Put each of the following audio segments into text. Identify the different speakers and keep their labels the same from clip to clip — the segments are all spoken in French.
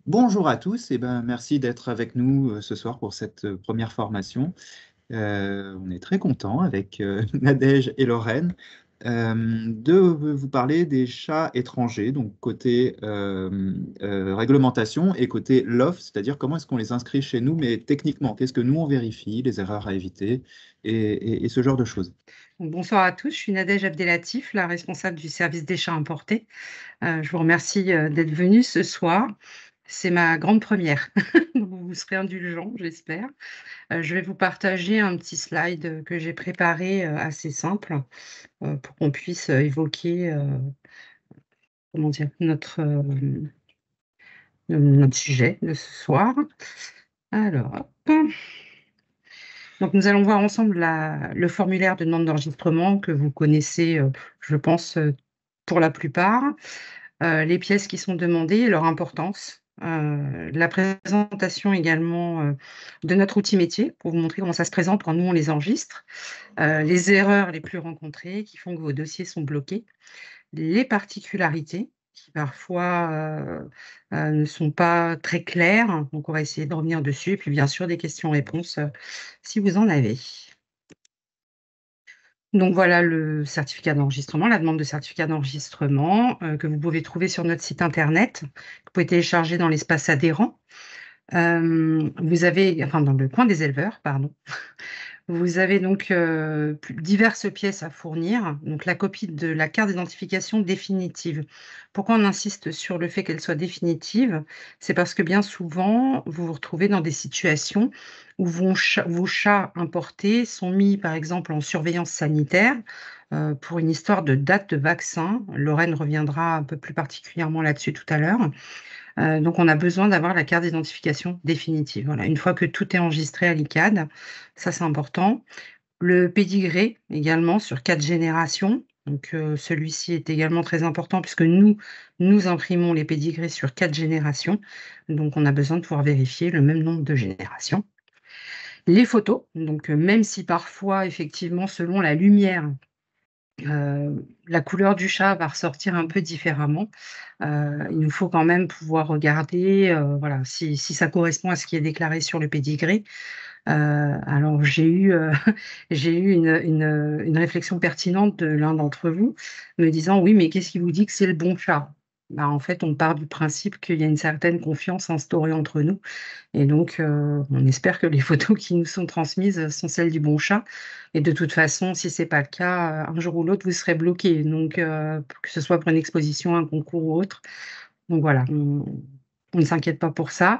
Speaker 1: Bonjour à tous et merci d'être avec nous, ce soir pour cette, première formation. On est très contents avec, Nadège et Lorraine, de vous parler des chats étrangers, donc côté, réglementation et côté LOF, c'est-à-dire comment est-ce qu'on les inscrit chez nous, mais techniquement, qu'est-ce que nous on vérifie, les erreurs à éviter et ce genre de choses.
Speaker 2: Bonsoir à tous, je suis Nadège Abdellatif, la responsable du service des chats importés. Je vous remercie, d'être venus ce soir. C'est ma grande première, donc vous serez indulgents, j'espère. Je vais vous partager un petit slide, que j'ai préparé, assez simple, pour qu'on puisse, évoquer, comment dire? Notre sujet de ce soir. Alors, hop, donc nous allons voir ensemble le formulaire de demande d'enregistrement que vous connaissez, je pense, pour la plupart. Les pièces qui sont demandées, leur importance, la présentation également, de notre outil métier pour vous montrer comment ça se présente quand nous on les enregistre, les erreurs les plus rencontrées qui font que vos dossiers sont bloqués, les particularités qui parfois, ne sont pas très claires, donc on va essayer de revenir dessus et puis bien sûr des questions-réponses, si vous en avez. Donc voilà le certificat d'enregistrement, la demande de certificat d'enregistrement, que vous pouvez trouver sur notre site internet, que vous pouvez télécharger dans l'espace adhérent. Vous avez enfin dans le coin des éleveurs, pardon. Vous avez donc, diverses pièces à fournir, donc la copie de la carte d'identification définitive. Pourquoi on insiste sur le fait qu'elle soit définitive? C'est parce que bien souvent, vous vous retrouvez dans des situations où vos chats importés sont mis, par exemple, en surveillance sanitaire, pour une histoire de date de vaccin. Lorraine reviendra un peu plus particulièrement là-dessus tout à l'heure. Donc on a besoin d'avoir la carte d'identification définitive. Voilà, une fois que tout est enregistré à l'ICAD, ça c'est important. Le pédigré également sur 4 générations, donc celui-ci est également très important puisque nous imprimons les pédigrés sur 4 générations, donc on a besoin de pouvoir vérifier le même nombre de générations. Les photos, donc même si parfois effectivement selon la lumière, la couleur du chat va ressortir un peu différemment. Il nous faut quand même pouvoir regarder, voilà, si ça correspond à ce qui est déclaré sur le pédigré. Alors j'ai eu, j'ai eu une réflexion pertinente de l'un d'entre vous, me disant: «Oui, mais qu'est-ce qui vous dit que c'est le bon chat?» Bah, en fait, on part du principe qu'il y a une certaine confiance instaurée entre nous et donc on espère que les photos qui nous sont transmises, sont celles du bon chat et de toute façon, si c'est pas le cas, un jour ou l'autre, vous serez bloqués donc que ce soit pour une exposition, un concours ou autre. Donc voilà, on ne s'inquiète pas pour ça.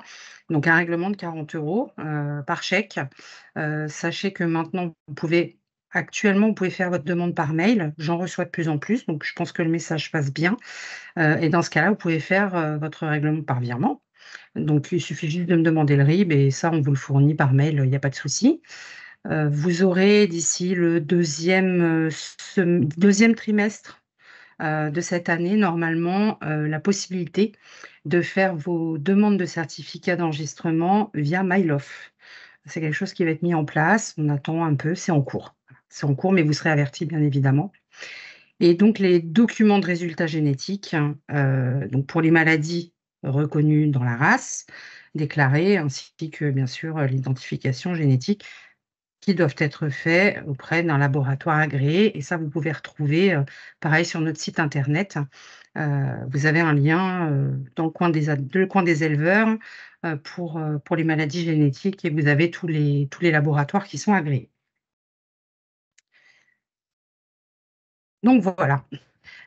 Speaker 2: Donc un règlement de 40 € par chèque. Sachez que maintenant vous pouvez faire votre demande par mail. J'en reçois de plus en plus, donc je pense que le message passe bien. Et dans ce cas-là, vous pouvez faire, votre règlement par virement. Donc il suffit juste de me demander le RIB et ça, on vous le fournit par mail, il y a pas de souci. Vous aurez d'ici le deuxième trimestre, de cette année, normalement, la possibilité de faire vos demandes de certificat d'enregistrement via MyLof. C'est quelque chose qui va être mis en place, on attend un peu, c'est en cours. C'est en cours, mais vous serez avertis bien évidemment et donc les documents de résultats génétiques, donc pour les maladies reconnues dans la race, déclarées, ainsi que bien sûr, l'identification génétique qui doivent être faits auprès d'un laboratoire agréé et ça, vous pouvez retrouver, pareil sur notre site internet. Vous avez un lien, dans le coin des éleveurs, pour les maladies génétiques et vous avez tous les laboratoires qui sont agréés. Donc voilà,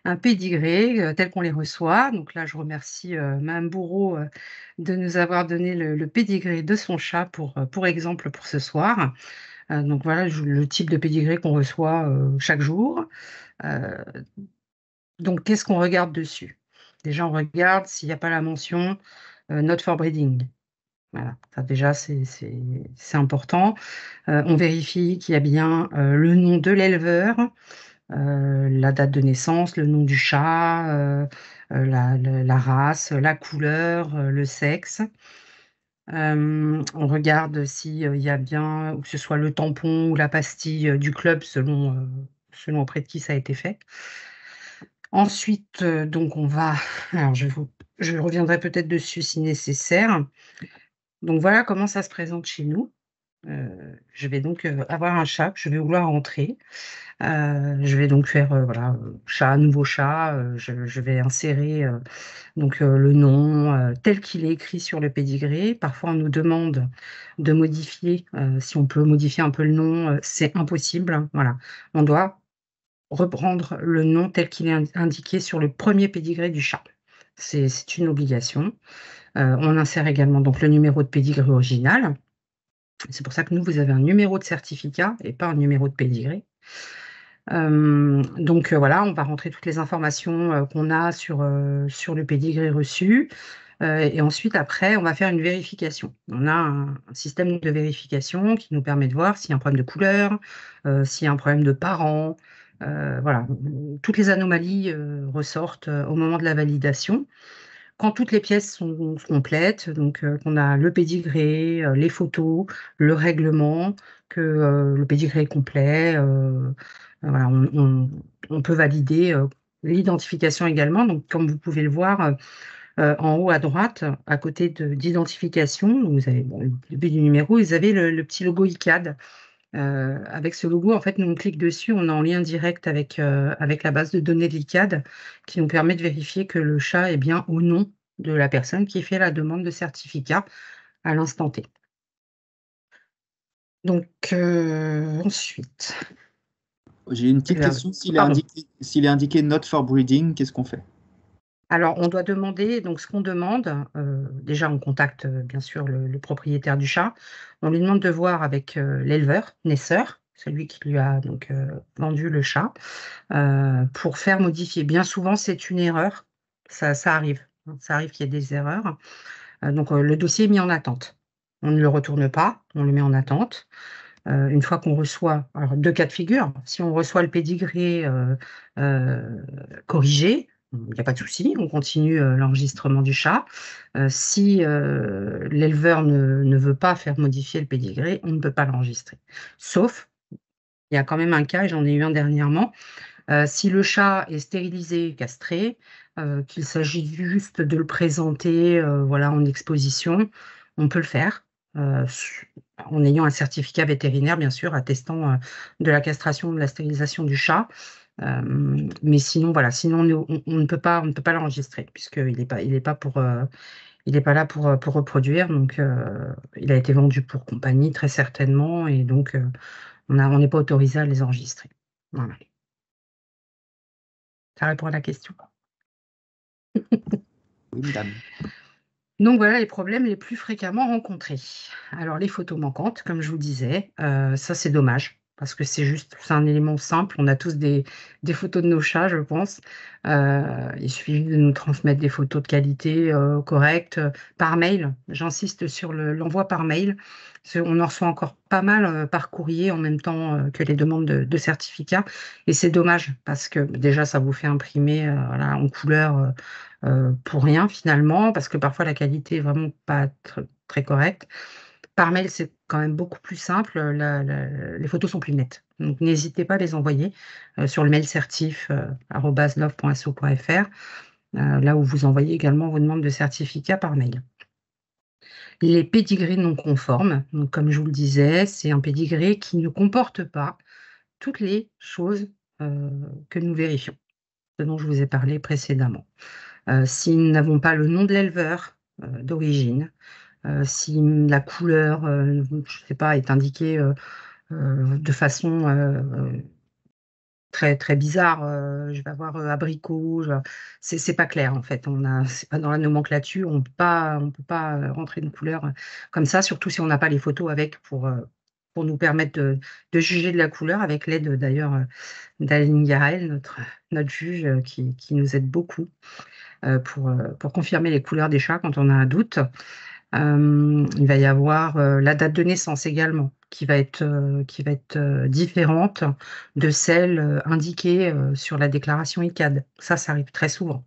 Speaker 2: un pédigré, tel qu'on les reçoit. Donc là, je remercie, madame Bourreau, de nous avoir donné le pédigré de son chat pour exemple pour ce soir. Donc voilà, le type de pédigré qu'on reçoit, chaque jour. Heu, donc qu'est-ce qu'on regarde dessus? Déjà, on regarde s'il y a pas la mention, not for breeding. Voilà, ça déjà c'est important. On vérifie qu'il y a bien, le nom de l'éleveur, la date de naissance, le nom du chat, la race, la couleur, le sexe. On regarde si, il y a bien ou que ce soit le tampon ou la pastille, du club selon auprès de qui ça a été fait. Ensuite, donc on va alors je vais vous je reviendrai peut-être dessus si nécessaire. Donc voilà comment ça se présente chez nous. Je vais donc, avoir un chat que je vais vouloir entrer. Je vais donc faire, voilà, chat, nouveau chat, je vais insérer, donc le nom, tel qu'il est écrit sur le pédigré. Parfois, on nous demande de modifier, si on peut modifier un peu le nom, c'est impossible, hein, voilà. On doit reprendre le nom tel qu'il est indiqué sur le premier pédigré du chat. C'est une obligation. On insère également donc le numéro de pédigré original. C'est pour ça que nous, vous avez un numéro de certificat et pas un numéro de pédigré. Donc voilà, on va rentrer toutes les informations, qu'on a sur le pédigré reçu, et ensuite après, on va faire une vérification. On a un système de vérification qui nous permet de voir s'il y a un problème de couleur, s'il y a un problème de parents, voilà. Toutes les anomalies, ressortent, au moment de la validation. Quand toutes les pièces sont complètes, donc qu'on a le pédigré, les photos, le règlement, que, le pédigré est complet, voilà, on peut valider, l'identification également. Donc comme vous pouvez le voir, en haut à droite, à côté d'identification, vous avez, bon, le début du numéro, vous avez le petit logo ICAD. Avec ce logo, en fait, nous on clique dessus, on est en lien direct avec la base de données de l'ICAD qui nous permet de vérifier que le chat est bien au nom de la personne qui fait la demande de certificat à l'instant T. Donc, ensuite,
Speaker 1: J'ai une petite question.
Speaker 2: pardon.
Speaker 1: S'il est indiqué not for breeding, qu'est-ce qu'on fait?
Speaker 2: Alors, on doit demander, donc ce qu'on demande, déjà on contacte, bien sûr le propriétaire du chat. On lui demande de voir avec, l'éleveur, naisseur, celui qui lui a donc, vendu le chat, pour faire modifier. Bien souvent, c'est une erreur, ça arrive, hein, ça arrive qu'il y ait des erreurs. Donc, le dossier est mis en attente. On ne le retourne pas, on le met en attente. Une fois qu'on reçoit, alors 2 cas de figure, si on reçoit le pédigré, corrigé, il y a pas de souci, on continue, l'enregistrement du chat. Si, l'éleveur ne veut pas faire modifier le pédigré, on ne peut pas l'enregistrer. Sauf, il y a quand même un cas et j'en ai eu un dernièrement, si le chat est stérilisé, castré, qu'il s'agit juste de le présenter, voilà, en exposition, on peut le faire, en ayant un certificat vétérinaire, bien sûr, attestant, de la castration, de la stérilisation du chat. Mais sinon, voilà, sinon on ne peut pas l'enregistrer puisqu'il est pas pour, il est pas là pour reproduire, donc il a été vendu pour compagnie très certainement et donc on n'est pas autorisé à les enregistrer. Voilà. Ça répond à la question.
Speaker 1: Oui, madame.
Speaker 2: Donc voilà les problèmes les plus fréquemment rencontrés. Alors les photos manquantes, comme je vous disais, ça c'est dommage parce que c'est un élément simple. On a tous des photos de nos chats, je pense. Il suffit de nous transmettre des photos de qualité, correctes, par mail. J'insiste sur l'envoi par mail. On en reçoit encore pas mal, par courrier en même temps, que les demandes de certificats et c'est dommage parce que déjà ça vous fait imprimer, voilà, en couleur, pour rien finalement, parce que parfois la qualité est vraiment pas très correcte. Par mail, c'est quand même beaucoup plus simple, les photos sont plus nettes. Donc n'hésitez pas à les envoyer, sur le mail certif, arobase love.so.fr, là où vous envoyez également vos demandes de certificats par mail. Les pédigrés non conformes, donc comme je vous le disais, c'est un pédigré qui ne comporte pas toutes les choses, que nous vérifions, ce dont je vous ai parlé précédemment. Si nous n'avons pas le nom de l'éleveur, d'origine, si la couleur, je ne sais pas, est indiquée, de façon, très, très bizarre, je vais avoir, abricot, c'est pas clair en fait. C'est pas dans la nomenclature, on peut pas, rentrer une couleur, comme ça, surtout si on n'a pas les photos avec pour nous permettre de juger de la couleur avec l'aide, d'ailleurs, d'Aline Garel, notre juge, qui nous aide beaucoup. Pour confirmer les couleurs des chats quand on a un doute. Il va y avoir, la date de naissance également qui va être, différente de celle, indiquée, sur la déclaration ICAD. Ça arrive très souvent,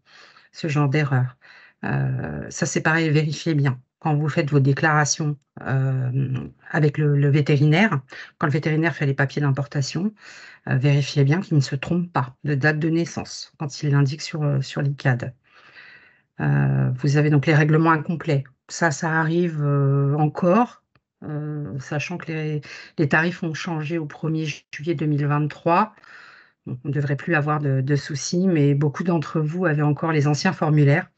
Speaker 2: ce genre d'erreur. Ça c'est pareil, vérifiez bien. Quand vous faites vos déclarations, avec le vétérinaire, quand le vétérinaire fait les papiers d'importation, vérifiez bien qu'il ne se trompe pas de date de naissance quand il l'indique sur l'ICAD. Vous avez donc les règlements incomplets. Ça arrive encore, sachant que les tarifs ont changé au 1er juillet 2023. On ne devrait plus avoir de soucis, mais beaucoup d'entre vous avaient encore les anciens formulaires.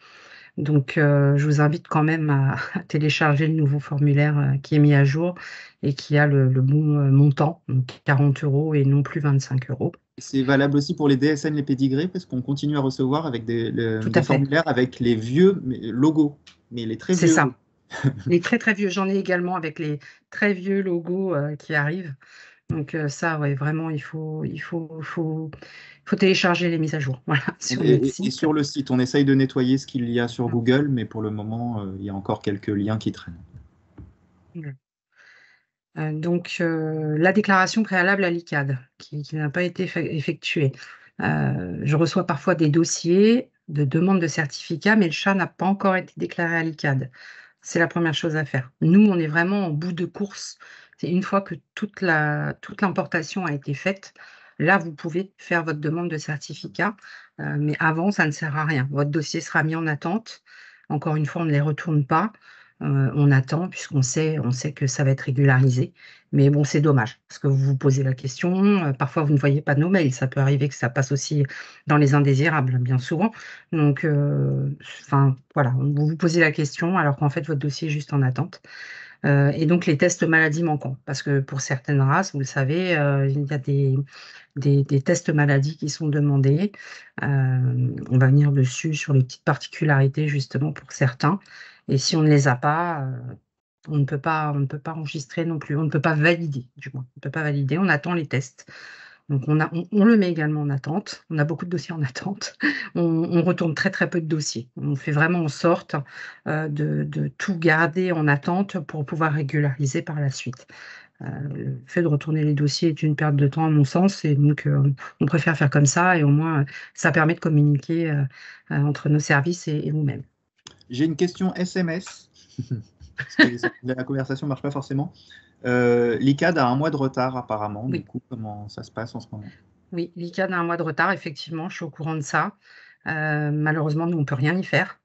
Speaker 2: Donc, je vous invite quand même à télécharger le nouveau formulaire qui est mis à jour et qui a le bon montant, donc 40 € et non plus 25 €.
Speaker 1: C'est valable aussi pour les DSN, les pédigrés, parce qu'on continue à recevoir avec
Speaker 2: Tout
Speaker 1: des
Speaker 2: à fait,
Speaker 1: formulaires avec les vieux logos, mais les très
Speaker 2: c'est
Speaker 1: vieux
Speaker 2: ça.
Speaker 1: logos.
Speaker 2: Les très, très vieux, j'en ai également avec les très vieux logos qui arrivent. Donc, ça, ouais, vraiment, il faut télécharger les mises à jour, voilà, sur notre
Speaker 1: Et
Speaker 2: site.
Speaker 1: sur le site, on essaye de nettoyer ce qu'il y a sur Google, mais pour le moment, il y a encore quelques liens qui traînent.
Speaker 2: Mmh. Donc, la déclaration préalable à l'ICAD qui n'a pas été effectuée. Je reçois parfois des dossiers de demande de certificat, mais le chat n'a pas encore été déclaré à l'ICAD. C'est la première chose à faire. Nous, on est vraiment en bout de course. C'est une fois que toute l'importation a été faite, là, vous pouvez faire votre demande de certificat, mais avant, ça ne sert à rien. Votre dossier sera mis en attente. Encore une fois, on ne les retourne pas. On attend puisqu'on sait que ça va être régularisé. Mais bon, c'est dommage parce que vous vous posez la question, parfois vous ne voyez pas nos mails. Ça peut arriver que ça passe aussi dans les indésirables, bien souvent. Donc, enfin, voilà, vous vous posez la question alors qu'en fait, votre dossier est juste en attente. Et donc les tests maladies manquants, parce que pour certaines races, vous le savez, il y a des tests maladies qui sont demandés. On va venir dessus sur les petites particularités justement pour certains et si on ne les a pas, on ne peut pas enregistrer non plus. On ne peut pas valider, du moins. On ne peut pas valider, on attend les tests. Donc on le met également en attente. On a beaucoup de dossiers en attente. On retourne très, très peu de dossiers. On fait vraiment en sorte, de tout garder en attente pour pouvoir régulariser par la suite. Le fait de retourner les dossiers est une perte de temps à mon sens et donc, on préfère faire comme ça et au moins, ça permet de communiquer, entre nos services et vous-même.
Speaker 1: J'ai une question SMS, parce que la conversation ne marche pas forcément. L'ICAD a un mois de retard apparemment, du
Speaker 2: Oui.
Speaker 1: coup, comment ça se passe en ce moment?
Speaker 2: Oui, l'ICAD a un mois de retard, effectivement, je suis au courant de ça. Malheureusement, nous, on ne peut rien y faire.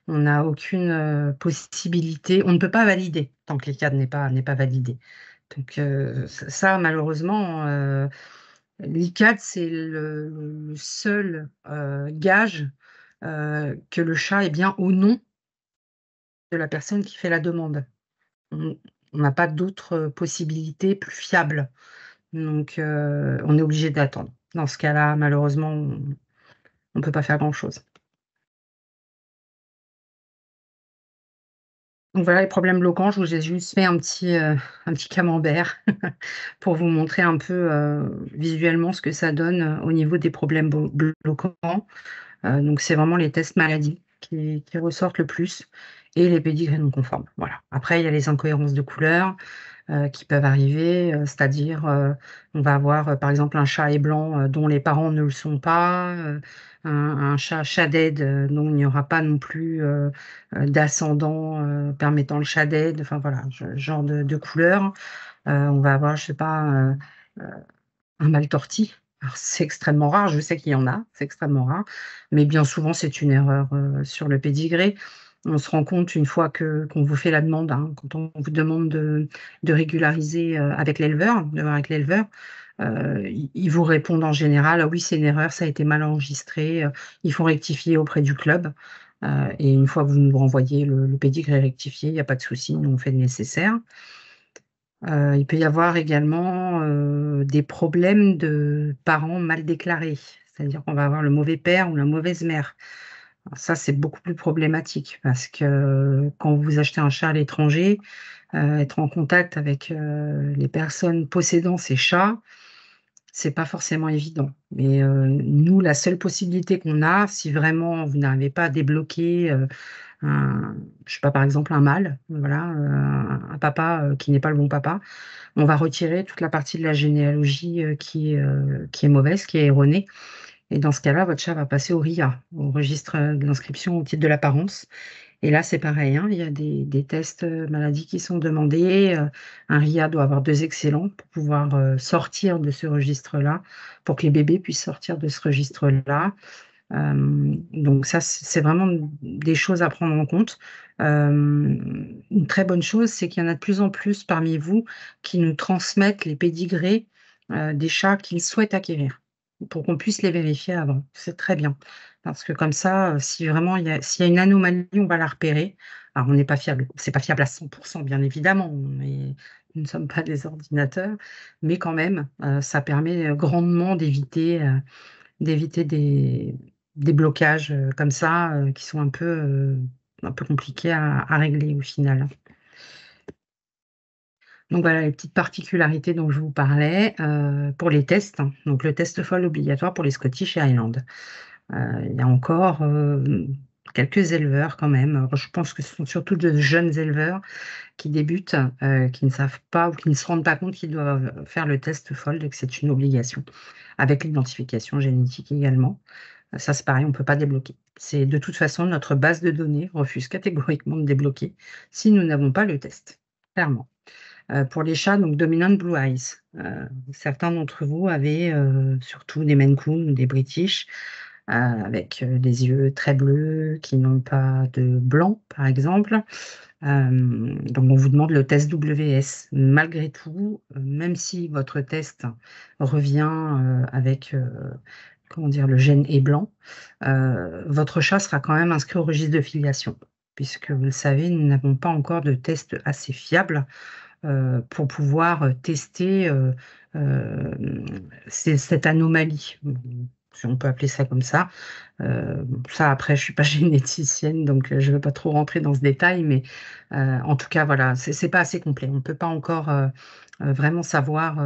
Speaker 2: On n'a aucune, possibilité on ne peut pas valider tant que l'ICAD n'est pas validé. Donc, ça malheureusement, l'ICAD, c'est le seul, gage, que le chat est bien au nom de la personne qui fait la demande. On on n'a pas d'autres, possibilités plus fiables. Donc, on est obligé d'attendre. Dans ce cas-là, malheureusement, on ne peut pas faire grand-chose. Donc voilà les problèmes bloquants. Je vous ai juste fait un petit camembert pour vous montrer un peu, visuellement ce que ça donne, au niveau des problèmes bloquants. Donc c'est vraiment les tests maladie qui ressortent le plus et les pédigrés non conformes. Voilà. Après, il y a les incohérences de couleurs, qui peuvent arriver, c'est-à-dire, on va avoir, par exemple, un chat est blanc, dont les parents ne le sont pas, un chat shaded, dont il n'y aura pas non plus, d'ascendant, permettant le shaded, enfin voilà, genre de couleurs. On va avoir, je sais pas, un mâle tortie. Alors c'est extrêmement rare, je sais qu'il y en a, c'est extrêmement rare, mais bien souvent c'est une erreur, sur le pédigré. On se rend compte une fois qu'on vous fait la demande, hein, quand on vous demande de régulariser, avec l'éleveur, de voir avec l'éleveur, ils vous répondent en général: «Ah oui, c'est une erreur, ça a été mal enregistré, il faut rectifier auprès du club». Et une fois que vous nous renvoyez le pédigré rectifié, il y a pas de souci, nous on fait le nécessaire. Il peut y avoir également, des problèmes de parents mal déclarés. C'est-à-dire qu'on va avoir le mauvais père ou la mauvaise mère. Alors ça, c'est beaucoup plus problématique parce que quand vous achetez un chat à l'étranger, être en contact avec, les personnes possédant ces chats, c'est pas forcément évident. Mais, nous, la seule possibilité qu'on a, si vraiment vous n'arrivez pas à débloquer, un je sais pas, par exemple un mâle, voilà, un papa, qui n'est pas le bon papa, on va retirer toute la partie de la généalogie, qui est mauvaise, qui est erronée et dans ce cas-là, votre chat va passer au RIA, au registre, de l'inscription au titre de l'apparence et là, c'est pareil, hein, il y a des tests, maladies qui sont demandés, un RIA doit avoir 2 excellents pour pouvoir, sortir de ce registre-là, pour que les bébés puissent sortir de ce registre-là. Donc ça, c'est vraiment des choses à prendre en compte. Une très bonne chose, c'est qu'il y en a de plus en plus parmi vous qui nous transmettent les pédigrés des chats qu'ils souhaitent acquérir, pour qu'on puisse les vérifier avant. C'est très bien, parce que comme ça, si vraiment s'il y a une anomalie, on va la repérer. Alors on n'est pas fiable, c'est pas fiable à 100%, bien évidemment, nous ne sommes pas des ordinateurs, mais quand même, ça permet grandement d'éviter des blocages comme ça, qui sont un peu compliqués à régler au final. Donc voilà les petites particularités dont je vous parlais pour les tests, hein. Donc le test FOL obligatoire pour les Scottish et Highland. Il y a encore quelques éleveurs quand même. Je pense que ce sont surtout de jeunes éleveurs qui débutent, qui ne savent pas ou qui ne se rendent pas compte qu'ils doivent faire le test FOL, donc c'est une obligation, avec l'identification génétique également. Ça, c'est pareil, on ne peut pas débloquer. C'est de toute façon, notre base de données refuse catégoriquement de débloquer si nous n'avons pas le test, clairement. Pour les chats, donc Dominant Blue Eyes, certains d'entre vous avaient surtout des Maine Coon ou des British, avec des yeux très bleus qui n'ont pas de blanc, par exemple. Donc on vous demande le test WS. Malgré tout, même si votre test revient avec comment dire, le gène est blanc, votre chat sera quand même inscrit au registre de filiation, puisque vous le savez, nous n'avons pas encore de test assez fiable pour pouvoir tester cette anomalie, si on peut appeler ça comme ça. Ça, après, je ne suis pas généticienne, donc je ne veux pas trop rentrer dans ce détail, mais en tout cas, voilà, c'est pas assez complet. On ne peut pas encore vraiment savoir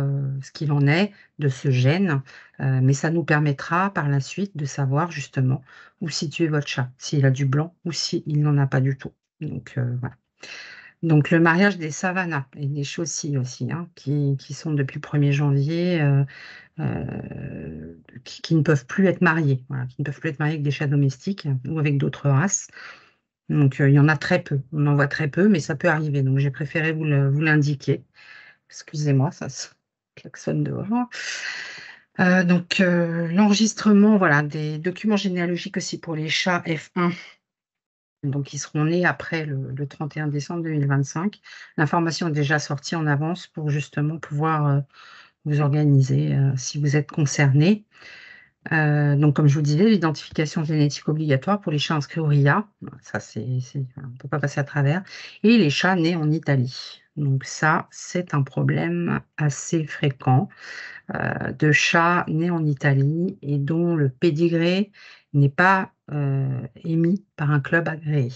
Speaker 2: ce qu'il en est de ce gène, mais ça nous permettra par la suite de savoir justement où situer votre chat, s'il a du blanc ou s'il n'en a pas du tout. Donc, voilà. Donc, le mariage des savannas et des chaussils aussi, hein, qui sont depuis le 1er janvier, qui ne peuvent plus être mariés, voilà, qui ne peuvent plus être mariés avec des chats domestiques ou avec d'autres races. Donc, il y en a très peu. On en voit très peu, mais ça peut arriver. Donc, j'ai préféré vous l'indiquer. Excusez-moi, ça se klaxonne dehors. Donc, l'enregistrement, voilà, des documents généalogiques aussi pour les chats F1. Donc, ils seront nés après le 31 décembre 2025. L'information est déjà sortie en avance pour justement pouvoir vous organiser si vous êtes concerné. Donc, comme je vous disais, l'identification génétique obligatoire pour les chats inscrits au RIA. Ça, on ne peut pas passer à travers. Et les chats nés en Italie. Donc, ça, c'est un problème assez fréquent de chats nés en Italie et dont le pédigré n'est pas émis par un club agréé.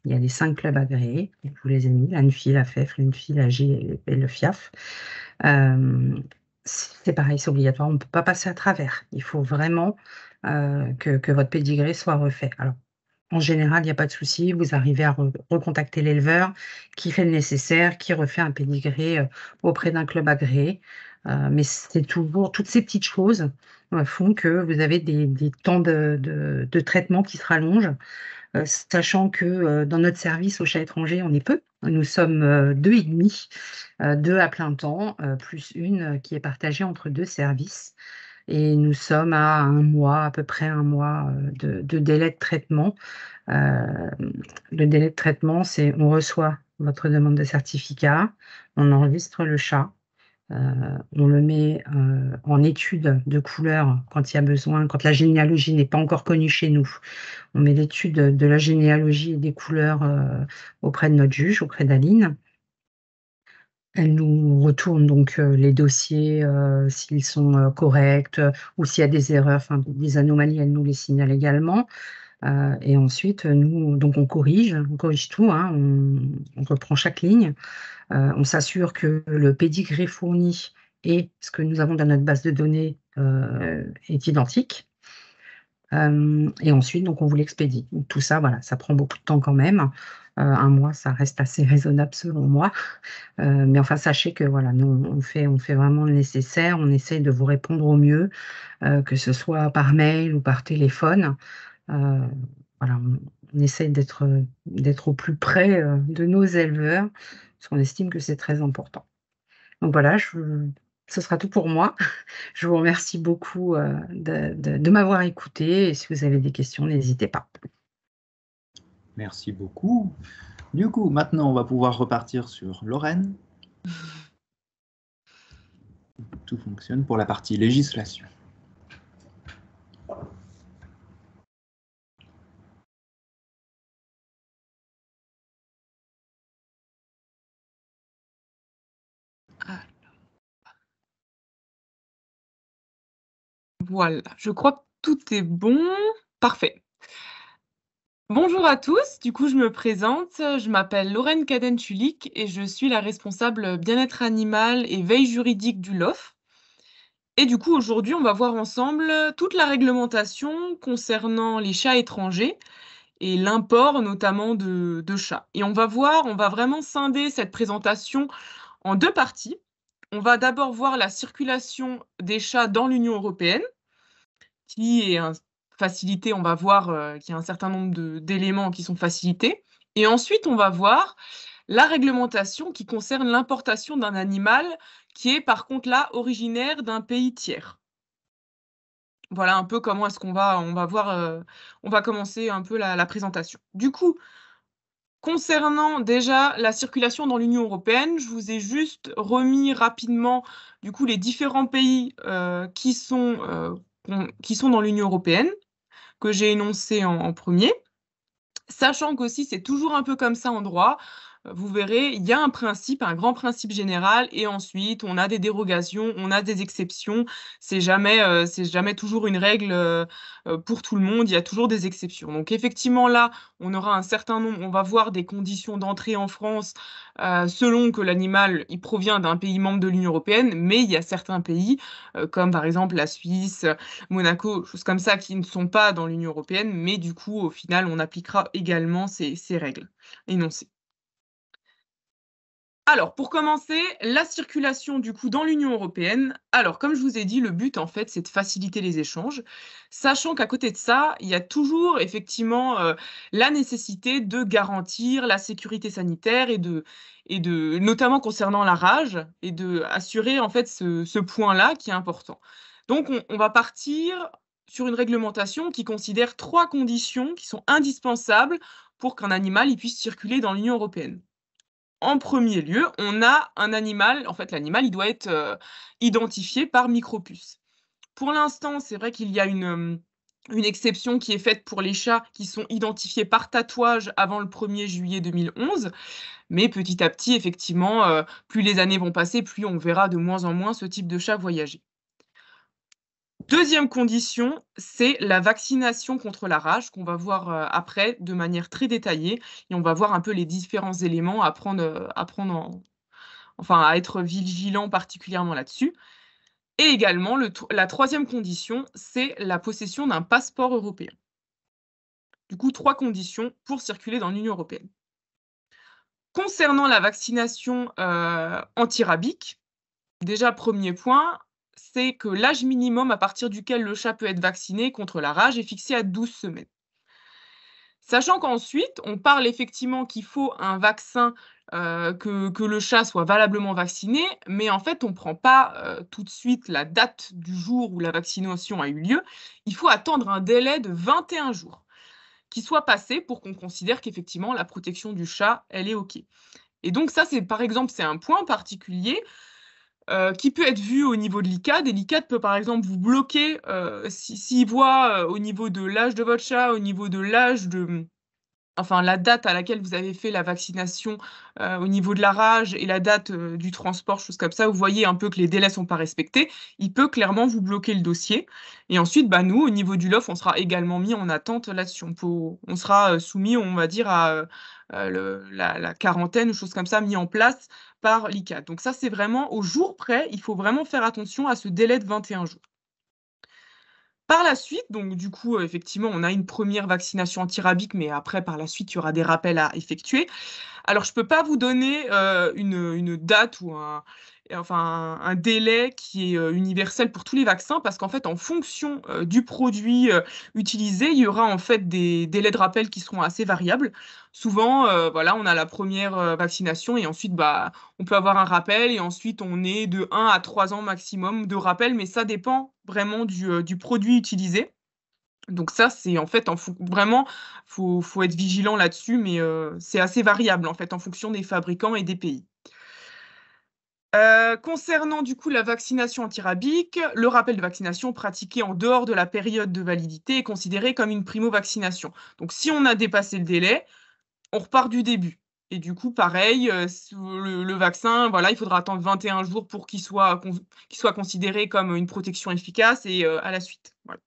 Speaker 2: Il y a les 5 clubs agréés, je vous les ai mis, l'ANFI, la FEF, l'UNFI, l'AG et le FIAF. C'est pareil, c'est obligatoire, on ne peut pas passer à travers. Il faut vraiment que votre pédigré soit refait. Alors, en général, il n'y a pas de souci, vous arrivez à recontacter l'éleveur qui fait le nécessaire, qui refait un pédigré auprès d'un club agréé. Mais c'est toujours, toutes ces petites choses font que vous avez des temps de traitement qui se rallongent, sachant que dans notre service aux chats étrangers, on est peu. Nous sommes 2,5, 2 à plein temps, plus une qui est partagée entre 2 services. Et nous sommes à 1 mois, à peu près 1 mois de délai de traitement. Le délai de traitement, c'est on reçoit votre demande de certificat, on enregistre le chat, on le met en étude de couleur quand il y a besoin, quand la généalogie n'est pas encore connue chez nous. On met l'étude de la généalogie et des couleurs auprès de notre juge, auprès d'Aline. Elle nous retourne donc les dossiers, s'ils sont corrects ou s'il y a des erreurs, enfin des anomalies, elle nous les signale également. Et ensuite, nous, donc on corrige tout, hein, on reprend chaque ligne. On s'assure que le pédigré fourni et ce que nous avons dans notre base de données est identique. Et ensuite, donc, on vous l'expédie. Donc, tout ça, voilà, ça prend beaucoup de temps quand même. 1 mois, ça reste assez raisonnable selon moi. Mais enfin, sachez que voilà, nous, on fait vraiment le nécessaire. On essaie de vous répondre au mieux, que ce soit par mail ou par téléphone. Voilà, on essaie d'être au plus près de nos éleveurs, parce qu'on estime que c'est très important. Donc voilà, ce sera tout pour moi. Je vous remercie beaucoup de m'avoir écouté et si vous avez des questions, n'hésitez pas.
Speaker 1: Merci beaucoup. Du coup, maintenant, on va pouvoir repartir sur Lorraine. Tout fonctionne pour la partie législation.
Speaker 3: Voilà, je crois que tout est bon. Parfait. Bonjour à tous, du coup je me présente, je m'appelle Lorraine Caden-Tulic et je suis la responsable bien-être animal et veille juridique du LOF. Et du coup aujourd'hui on va voir ensemble toute la réglementation concernant les chats étrangers et l'import notamment de chats. Et on va vraiment scinder cette présentation en deux parties. On va d'abord voir la circulation des chats dans l'Union européenne, qui est facilitée, on va voir qu'il y a un certain nombre d'éléments qui sont facilités. Et ensuite, on va voir la réglementation qui concerne l'importation d'un animal qui est par contre là originaire d'un pays tiers. Voilà un peu comment est-ce qu'on va, on va commencer un peu la présentation. Du coup, concernant déjà la circulation dans l'Union européenne, je vous ai juste remis rapidement du coup les différents pays qui sont dans l'Union européenne, que j'ai énoncé en premier. Sachant qu'aussi, c'est toujours un peu comme ça en droit, vous verrez, il y a un principe, un grand principe général et ensuite on a des dérogations, on a des exceptions. C'est jamais toujours une règle, pour tout le monde, il y a toujours des exceptions. Donc effectivement là, on aura un certain nombre, on va voir des conditions d'entrée en France, selon que l'animal, il provient d'un pays membre de l'Union européenne, mais il y a certains pays, comme par exemple la Suisse, Monaco, choses comme ça qui ne sont pas dans l'Union européenne, mais du coup, au final, on appliquera également ces règles énoncées. Alors, pour commencer, la circulation du coup dans l'Union européenne. Alors, comme je vous ai dit, le but en fait, c'est de faciliter les échanges, sachant qu'à côté de ça, il y a toujours effectivement la nécessité de garantir la sécurité sanitaire et de notamment concernant la rage et de assurer en fait ce point-là qui est important. Donc, on va partir sur une réglementation qui considère 3 conditions qui sont indispensables pour qu'un animal il puisse circuler dans l'Union européenne. En premier lieu, on a un animal, en fait l'animal il doit être identifié par micropuce. Pour l'instant, c'est vrai qu'il y a une exception qui est faite pour les chats qui sont identifiés par tatouage avant le 1er juillet 2011, mais petit à petit, effectivement, plus les années vont passer, plus on verra de moins en moins ce type de chat voyager. Deuxième condition, c'est la vaccination contre la rage qu'on va voir après de manière très détaillée et on va voir un peu les différents éléments à à être vigilant particulièrement là-dessus. Et également, la troisième condition, c'est la possession d'un passeport européen. Du coup, 3 conditions pour circuler dans l'Union européenne. Concernant la vaccination antirabique, déjà premier point, c'est que l'âge minimum à partir duquel le chat peut être vacciné contre la rage est fixé à 12 semaines. Sachant qu'ensuite, on parle effectivement qu'il faut un vaccin, que le chat soit valablement vacciné, mais en fait, on ne prend pas, tout de suite la date du jour où la vaccination a eu lieu. Il faut attendre un délai de 21 jours qui soit passé pour qu'on considère qu'effectivement la protection du chat, elle est OK. Et donc ça, c'est par exemple, c'est un point particulier qui peut être vu au niveau de l'ICAD. Et l'ICAD peut par exemple vous bloquer s'il voit au niveau de l'âge de votre chat, au niveau de l'âge de, enfin la date à laquelle vous avez fait la vaccination au niveau de la rage et la date du transport, choses comme ça, vous voyez un peu que les délais ne sont pas respectés, il peut clairement vous bloquer le dossier. Et ensuite, bah, nous, au niveau du LOF, on sera également mis en attente là-dessus. On sera soumis, on va dire, à la quarantaine ou choses comme ça, mis en place par l'ICAD. Donc ça, c'est vraiment au jour près, il faut vraiment faire attention à ce délai de 21 jours. Par la suite, donc du coup, effectivement, on a une première vaccination antirabique, mais après, par la suite, il y aura des rappels à effectuer. Alors, je peux pas vous donner une date ou enfin un délai qui est universel pour tous les vaccins, parce qu'en fait, en fonction du produit utilisé, il y aura en fait des délais de rappel qui seront assez variables. Souvent, voilà, on a la première vaccination et ensuite, bah, on peut avoir un rappel et ensuite on est de 1 à 3 ans maximum de rappel, mais ça dépend vraiment du produit utilisé. Donc ça, c'est en fait, vraiment, faut être vigilant là-dessus, mais c'est assez variable en fait en fonction des fabricants et des pays. Concernant du coup la vaccination antirabique, le rappel de vaccination pratiqué en dehors de la période de validité est considéré comme une primo-vaccination. Donc si on a dépassé le délai, on repart du début. Et du coup, pareil, le vaccin, voilà, il faudra attendre 21 jours pour qu'il soit considéré comme une protection efficace et à la suite. Voilà.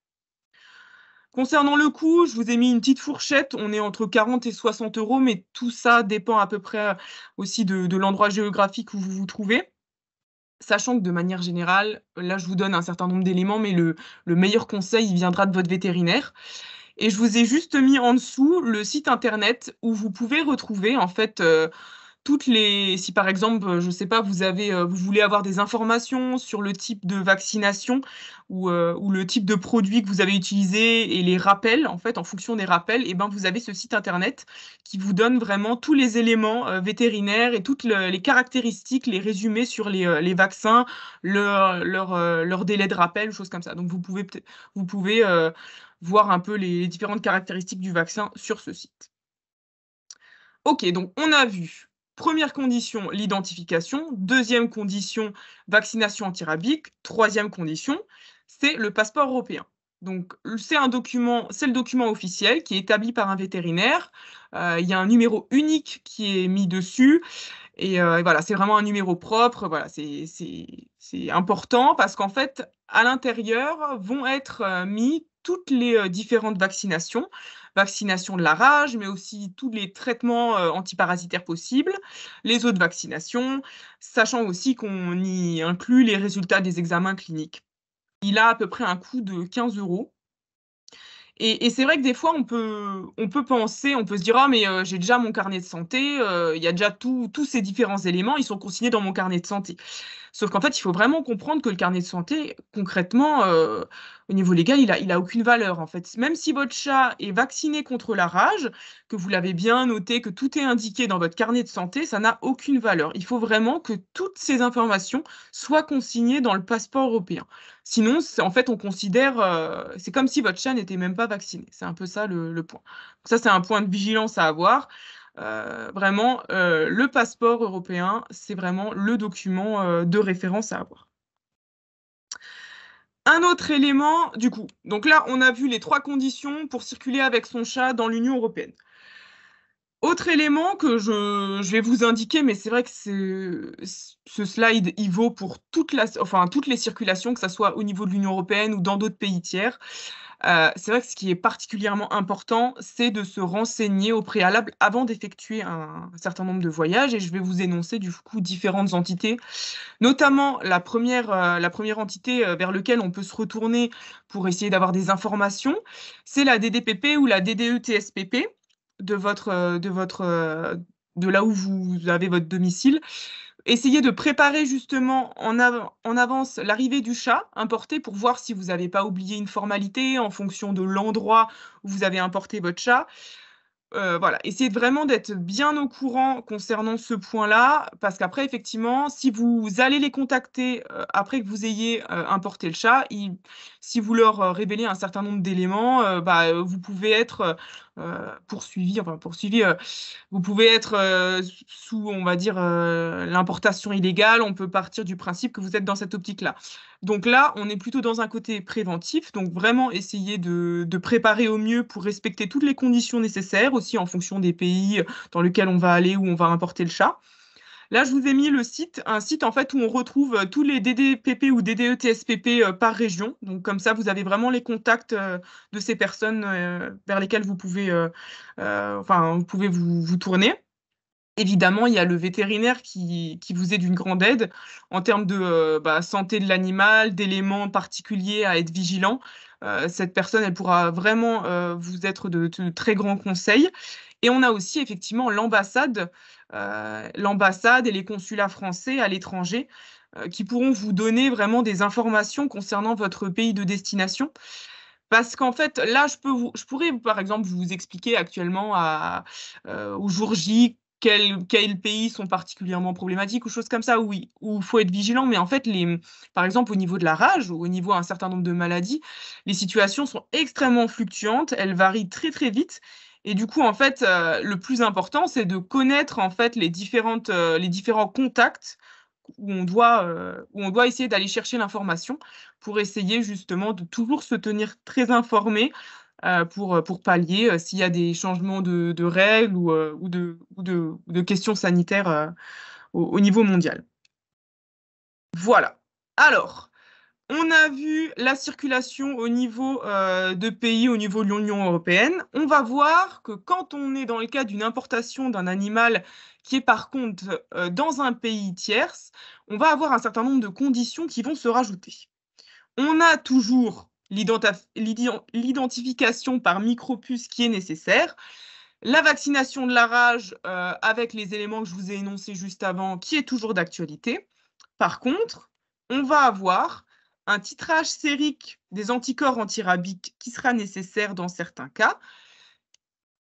Speaker 3: Concernant le coût, je vous ai mis une petite fourchette. On est entre 40 et 60 euros, mais tout ça dépend à peu près aussi de l'endroit géographique où vous vous trouvez. Sachant que de manière générale, là, je vous donne un certain nombre d'éléments, mais le meilleur conseil, il viendra de votre vétérinaire. Et je vous ai juste mis en dessous le site internet où vous pouvez retrouver en fait si par exemple, je ne sais pas, vous voulez avoir des informations sur le type de vaccination ou le type de produit que vous avez utilisé et les rappels, en fait, en fonction des rappels, et ben, vous avez ce site internet qui vous donne vraiment tous les éléments vétérinaires et toutes les caractéristiques, les résumés sur les vaccins, leur délai de rappel, choses comme ça. Donc, vous pouvez voir un peu les différentes caractéristiques du vaccin sur ce site. Ok, donc on a vu. Première condition, l'identification. Deuxième condition, vaccination antirabique. Troisième condition, c'est le passeport européen. Donc, c'est le document officiel qui est établi par un vétérinaire. Il y a un numéro unique qui est mis dessus. Et voilà, c'est vraiment un numéro propre. Voilà, c'est important parce qu'en fait, à l'intérieur vont être mis toutes les différentes vaccinations. Vaccination de la rage, mais aussi tous les traitements antiparasitaires possibles, les autres vaccinations, sachant aussi qu'on y inclut les résultats des examens cliniques. Il a à peu près un coût de 15 euros. Et c'est vrai que des fois, on peut penser, on peut se dire, ah, mais j'ai déjà mon carnet de santé, il y a déjà tous ces différents éléments, ils sont consignés dans mon carnet de santé. Sauf qu'en fait, il faut vraiment comprendre que le carnet de santé, concrètement, au niveau légal, il a aucune valeur, en fait. Même si votre chat est vacciné contre la rage, que vous l'avez bien noté, que tout est indiqué dans votre carnet de santé, ça n'a aucune valeur. Il faut vraiment que toutes ces informations soient consignées dans le passeport européen. Sinon, en fait, on considère, c'est comme si votre chat n'était même pas vacciné. C'est un peu ça le point. Donc ça, c'est un point de vigilance à avoir. Vraiment, le passeport européen, c'est vraiment le document de référence à avoir. Un autre élément, du coup, donc là, on a vu les 3 conditions pour circuler avec son chat dans l'Union européenne. Autre élément que je vais vous indiquer, mais c'est vrai que ce slide, il vaut pour toutes les circulations, que ce soit au niveau de l'Union européenne ou dans d'autres pays tiers. C'est vrai que ce qui est particulièrement important, c'est de se renseigner au préalable avant d'effectuer un certain nombre de voyages et je vais vous énoncer du coup différentes entités, notamment la première entité, vers laquelle on peut se retourner pour essayer d'avoir des informations, c'est la DDPP ou la DDE-TSPP de là où vous avez votre domicile. Essayez de préparer justement en avance l'arrivée du chat importé pour voir si vous n'avez pas oublié une formalité en fonction de l'endroit où vous avez importé votre chat. Voilà, essayez vraiment d'être bien au courant concernant ce point-là, parce qu'après, effectivement, si vous allez les contacter après que vous ayez importé le chat, si vous leur révélez un certain nombre d'éléments, vous pouvez être poursuivi, vous pouvez être sous, on va dire, l'importation illégale. On peut partir du principe que vous êtes dans cette optique-là. Donc là, on est plutôt dans un côté préventif, donc vraiment essayer de préparer au mieux pour respecter toutes les conditions nécessaires, aussi en fonction des pays dans lesquels on va aller, où on va importer le chat. Là, je vous ai mis un site en fait où on retrouve tous les DDPP ou DDE-TSPP par région. Donc comme ça, vous avez vraiment les contacts de ces personnes vers lesquelles vous pouvez vous tourner. Évidemment, il y a le vétérinaire qui vous est d'une grande aide en termes de santé de l'animal, d'éléments particuliers à être vigilant. Cette personne, elle pourra vraiment vous être de très grands conseils. Et on a aussi effectivement l'ambassade et les consulats français à l'étranger qui pourront vous donner vraiment des informations concernant votre pays de destination. Parce qu'en fait, là, je pourrais, par exemple, vous expliquer actuellement au jour J quels pays sont particulièrement problématiques ou choses comme ça, oui, où il faut être vigilant. Mais en fait, par exemple, au niveau de la rage ou au niveau d'un certain nombre de maladies, les situations sont extrêmement fluctuantes, elles varient très, très vite. Et du coup, en fait, le plus important, c'est de connaître en fait les différents contacts où on doit essayer d'aller chercher l'information pour essayer justement de toujours se tenir très informé pour pallier s'il y a des changements de règles ou de questions sanitaires au niveau mondial. Voilà. Alors, on a vu la circulation au niveau de pays, au niveau de l'Union européenne. On va voir que quand on est dans le cas d'une importation d'un animal qui est par contre dans un pays tierce, on va avoir un certain nombre de conditions qui vont se rajouter. On a toujours l'identification par micropuce qui est nécessaire, la vaccination de la rage avec les éléments que je vous ai énoncés juste avant qui est toujours d'actualité. Par contre, on va avoir un titrage sérique des anticorps antirabiques qui sera nécessaire dans certains cas,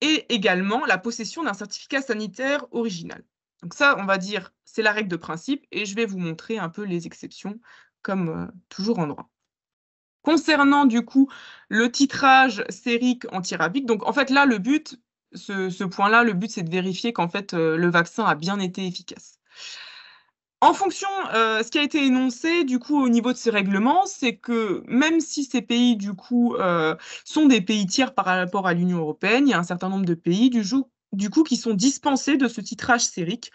Speaker 3: et également la possession d'un certificat sanitaire original. Donc ça, on va dire, c'est la règle de principe, et je vais vous montrer un peu les exceptions, comme toujours en droit. Concernant du coup le titrage sérique antirabique, donc en fait là, le but, ce point-là, le but c'est de vérifier qu'en fait le vaccin a bien été efficace. En fonction, ce qui a été énoncé du coup au niveau de ces règlements, c'est que même si ces pays du coup sont des pays tiers par rapport à l'Union européenne, il y a un certain nombre de pays du coup qui sont dispensés de ce titrage sérique.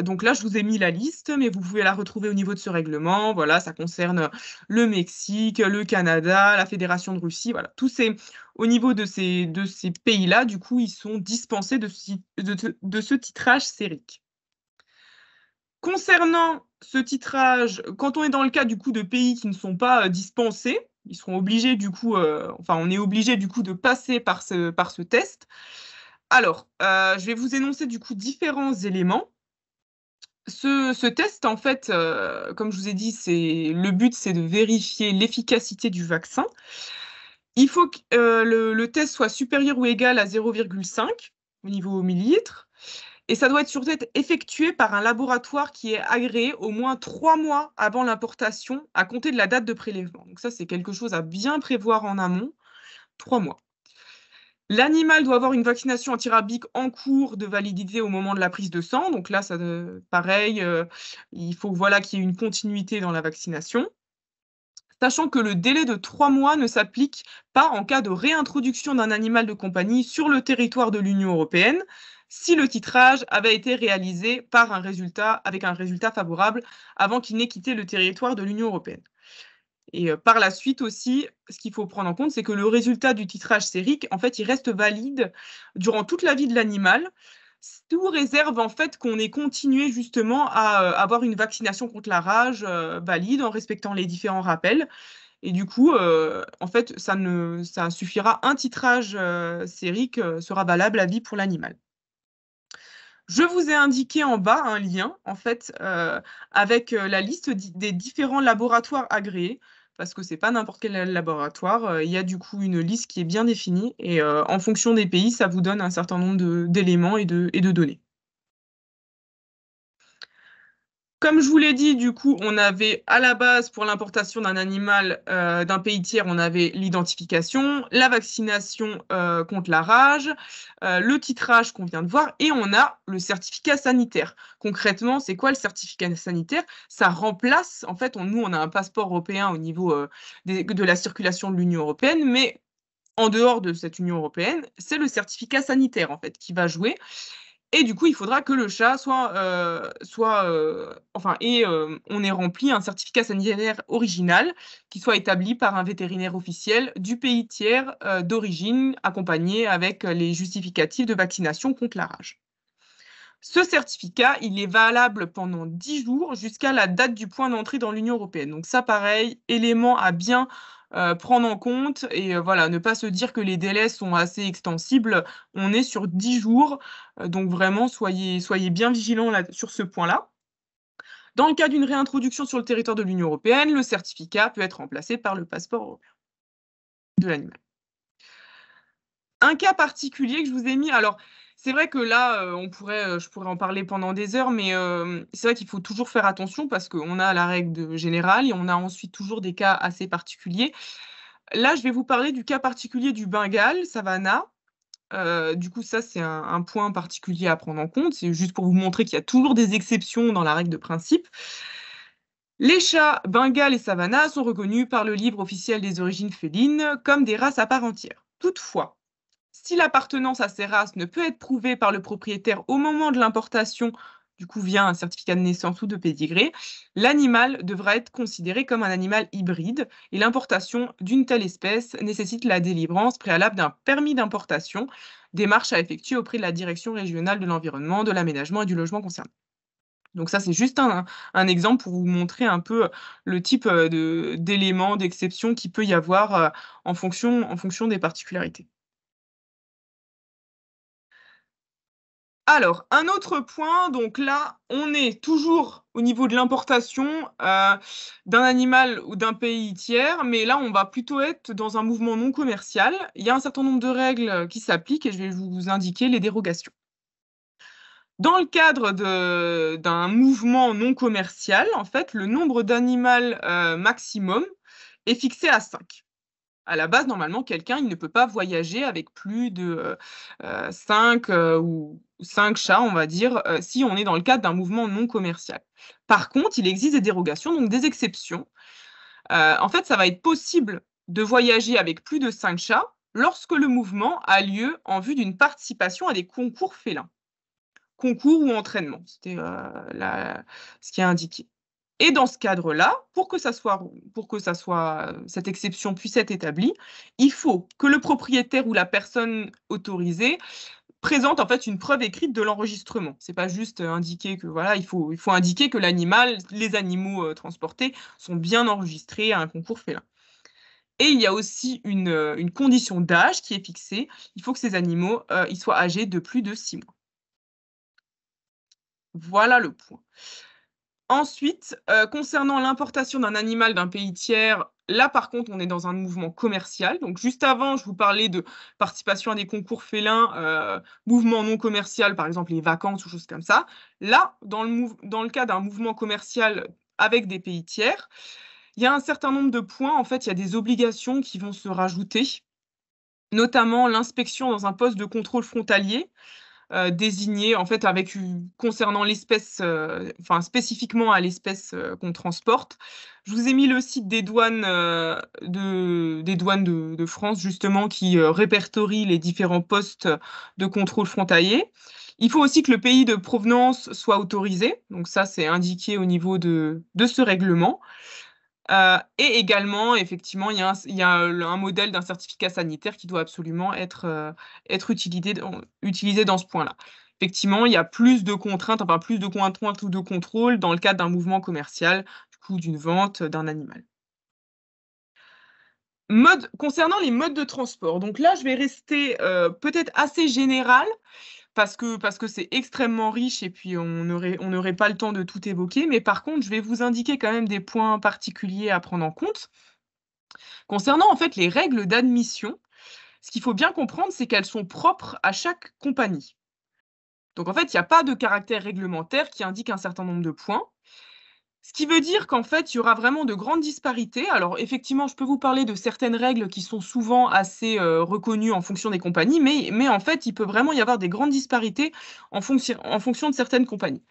Speaker 3: Donc là, je vous ai mis la liste, mais vous pouvez la retrouver au niveau de ce règlement. Voilà, ça concerne le Mexique, le Canada, la Fédération de Russie. Voilà, au niveau de ces pays-là, du coup, ils sont dispensés de ce titrage sérique. Concernant ce titrage, quand on est dans le cas du coup de pays qui ne sont pas dispensés, ils seront obligés du coup, on est obligé du coup de passer par ce test. Alors, je vais vous énoncer du coup différents éléments. Ce test, en fait, comme je vous ai dit, le but, c'est de vérifier l'efficacité du vaccin. Il faut que le test soit supérieur ou égal à 0,5 au niveau millilitre. Et ça doit être surtout effectué par un laboratoire qui est agréé au moins 3 mois avant l'importation, à compter de la date de prélèvement. Donc ça, c'est quelque chose à bien prévoir en amont, 3 mois. L'animal doit avoir une vaccination antirabique en cours de validité au moment de la prise de sang. Donc là, pareil, il faut qu'il y ait une continuité dans la vaccination. Sachant que le délai de 3 mois ne s'applique pas en cas de réintroduction d'un animal de compagnie sur le territoire de l'Union européenne, si le titrage avait été réalisé avec un résultat favorable avant qu'il n'ait quitté le territoire de l'Union européenne. Et par la suite aussi, ce qu'il faut prendre en compte, c'est que le résultat du titrage sérique, en fait, il reste valide durant toute la vie de l'animal, sous réserve en fait qu'on ait continué justement à avoir une vaccination contre la rage valide en respectant les différents rappels. Et du coup, en fait, ça suffira, un titrage sérique sera valable à vie pour l'animal. Je vous ai indiqué en bas un lien, en fait, avec la liste des différents laboratoires agréés, parce que ce n'est pas n'importe quel laboratoire. Il y a du coup une liste qui est bien définie, et en fonction des pays, ça vous donne un certain nombre d'éléments et de données. Comme je vous l'ai dit, du coup, on avait à la base, pour l'importation d'un animal d'un pays tiers, on avait l'identification, la vaccination contre la rage, le titrage qu'on vient de voir, et on a le certificat sanitaire. Concrètement, c'est quoi le certificat sanitaire? Ça remplace, en fait, nous, on a un passeport européen au niveau de la circulation de l'Union européenne, mais en dehors de cette Union européenne, c'est le certificat sanitaire, en fait, qui va jouer. Et du coup, il faudra que le chat on ait rempli un certificat sanitaire original qui soit établi par un vétérinaire officiel du pays tiers d'origine, accompagné avec les justificatifs de vaccination contre la rage. Ce certificat, il est valable pendant 10 jours jusqu'à la date du point d'entrée dans l'Union européenne. Donc ça, pareil, élément à bien prendre en compte, et voilà, ne pas se dire que les délais sont assez extensibles. On est sur 10 jours, donc vraiment, soyez bien vigilants sur ce point-là. Dans le cas d'une réintroduction sur le territoire de l'Union européenne, le certificat peut être remplacé par le passeport européen de l'animal. Un cas particulier que je vous ai mis, alors c'est vrai que là, je pourrais en parler pendant des heures, mais c'est vrai qu'il faut toujours faire attention parce qu'on a la règle générale et on a ensuite toujours des cas assez particuliers. Là, je vais vous parler du cas particulier du Bengale Savannah. Du coup, ça, c'est un point particulier à prendre en compte. C'est juste pour vous montrer qu'il y a toujours des exceptions dans la règle de principe. Les chats Bengale et Savannah sont reconnus par le livre officiel des origines félines comme des races à part entière. Toutefois, si l'appartenance à ces races ne peut être prouvée par le propriétaire au moment de l'importation, du coup via un certificat de naissance ou de pédigré, l'animal devra être considéré comme un animal hybride et l'importation d'une telle espèce nécessite la délivrance préalable d'un permis d'importation, démarche à effectuer auprès de la Direction régionale de l'environnement, de l'aménagement et du logement concerné. Donc ça, c'est juste un exemple pour vous montrer un peu le type d'éléments, d'exceptions qu'il peut y avoir en fonction des particularités. Alors, un autre point, donc là, on est toujours au niveau de l'importation d'un animal ou d'un pays tiers, mais là, on va plutôt être dans un mouvement non commercial. Il y a un certain nombre de règles qui s'appliquent et je vais vous indiquer les dérogations. Dans le cadre d'un mouvement non commercial, en fait, le nombre d'animaux maximum est fixé à 5. À la base, normalement, quelqu'un, il ne peut pas voyager avec plus de 5 ou 5 chats, on va dire, si on est dans le cadre d'un mouvement non commercial. Par contre, il existe des dérogations, donc des exceptions. En fait, ça va être possible de voyager avec plus de 5 chats lorsque le mouvement a lieu en vue d'une participation à des concours félins. Concours ou entraînement, c'était ce qui est indiqué. Et dans ce cadre-là, pour que cette exception puisse être établie, il faut que le propriétaire ou la personne autorisée présente en fait une preuve écrite de l'enregistrement. C'est pas juste indiquer que voilà, il faut indiquer que les animaux transportés sont bien enregistrés à un concours félin. Et il y a aussi une condition d'âge qui est fixée. Il faut que ces animaux ils soient âgés de plus de 6 mois. Voilà le point. Ensuite, concernant l'importation d'un animal d'un pays tiers, là, par contre, on est dans un mouvement commercial. Donc juste avant, je vous parlais de participation à des concours félins, mouvement non commercial, par exemple les vacances ou choses comme ça. Là, dans le cas d'un mouvement commercial avec des pays tiers, il y a un certain nombre de points. En fait, il y a des obligations qui vont se rajouter, notamment l'inspection dans un poste de contrôle frontalier, désigné en fait concernant l'espèce, enfin spécifiquement à l'espèce qu'on transporte. Je vous ai mis le site des douanes de France justement qui répertorie les différents postes de contrôle frontalier. Il faut aussi que le pays de provenance soit autorisé, donc ça c'est indiqué au niveau de ce règlement. Et également, effectivement, il y a un modèle d'un certificat sanitaire qui doit absolument être utilisé dans ce point-là. Effectivement, il y a plus de contraintes, enfin plus de contraintes ou de contrôles dans le cadre d'un mouvement commercial, du coup d'une vente d'un animal. Concernant les modes de transport, donc là, je vais rester peut-être assez général parce que c'est extrêmement riche et puis on n'aurait pas le temps de tout évoquer. Mais par contre, je vais vous indiquer quand même des points particuliers à prendre en compte. Concernant en fait les règles d'admission, ce qu'il faut bien comprendre, c'est qu'elles sont propres à chaque compagnie. Donc en fait, il n'y a pas de caractère réglementaire qui indique un certain nombre de points. Ce qui veut dire qu'en fait, il y aura vraiment de grandes disparités. Alors effectivement, je peux vous parler de certaines règles qui sont souvent assez reconnues en fonction des compagnies, mais en fait, il peut vraiment y avoir des grandes disparités en fonction de certaines compagnies.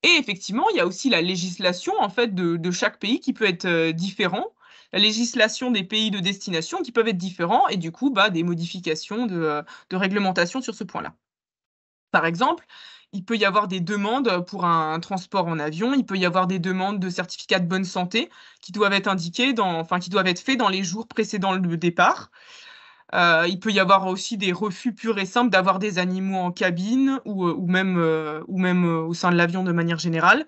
Speaker 3: Et effectivement, il y a aussi la législation en fait de chaque pays qui peut être différent. La législation des pays de destination qui peuvent être différents et du coup, des modifications de réglementation sur ce point-là. Par exemple, il peut y avoir des demandes pour un transport en avion, il peut y avoir des demandes de certificats de bonne santé qui doivent être qui doivent être faits dans les jours précédant le départ. Il peut y avoir aussi des refus purs et simples d'avoir des animaux en cabine ou même au sein de l'avion de manière générale.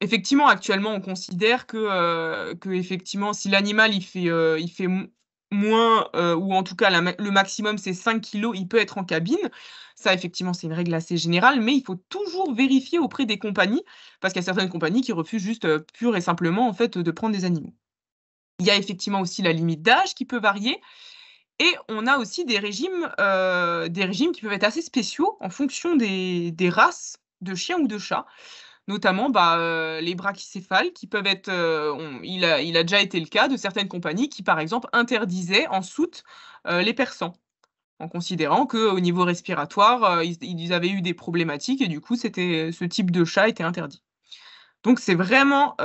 Speaker 3: Effectivement, actuellement, on considère que effectivement, si l'animal il fait moins, ou en tout cas le maximum c'est 5 kilos, il peut être en cabine. Ça effectivement, c'est une règle assez générale, mais il faut toujours vérifier auprès des compagnies, parce qu'il y a certaines compagnies qui refusent juste, pur et simplement en fait, de prendre des animaux. Il y a effectivement aussi la limite d'âge qui peut varier et on a aussi des régimes qui peuvent être assez spéciaux en fonction des races de chiens ou de chats. Notamment, les brachycéphales qui peuvent être, il a déjà été le cas de certaines compagnies qui, par exemple, interdisaient en soute, les persans, en considérant qu'au niveau respiratoire, ils avaient eu des problématiques et du coup, ce type de chat était interdit. Donc c'est vraiment,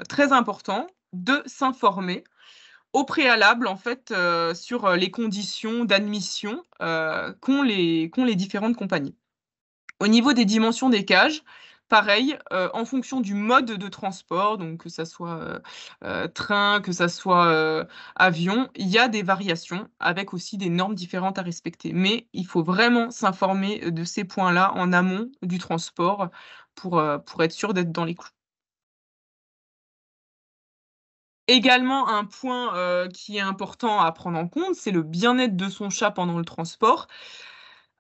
Speaker 3: très important de s'informer au préalable, en fait, sur, les conditions d'admission, qu'ont les différentes compagnies. Au niveau des dimensions des cages, pareil, en fonction du mode de transport, donc que ça soit, train, que ça soit, avion, il y a des variations avec aussi des normes différentes à respecter. Mais il faut vraiment s'informer, de ces points-là en amont du transport pour être sûr d'être dans les clous. Également un point, qui est important à prendre en compte, c'est le bien-être de son chat pendant le transport.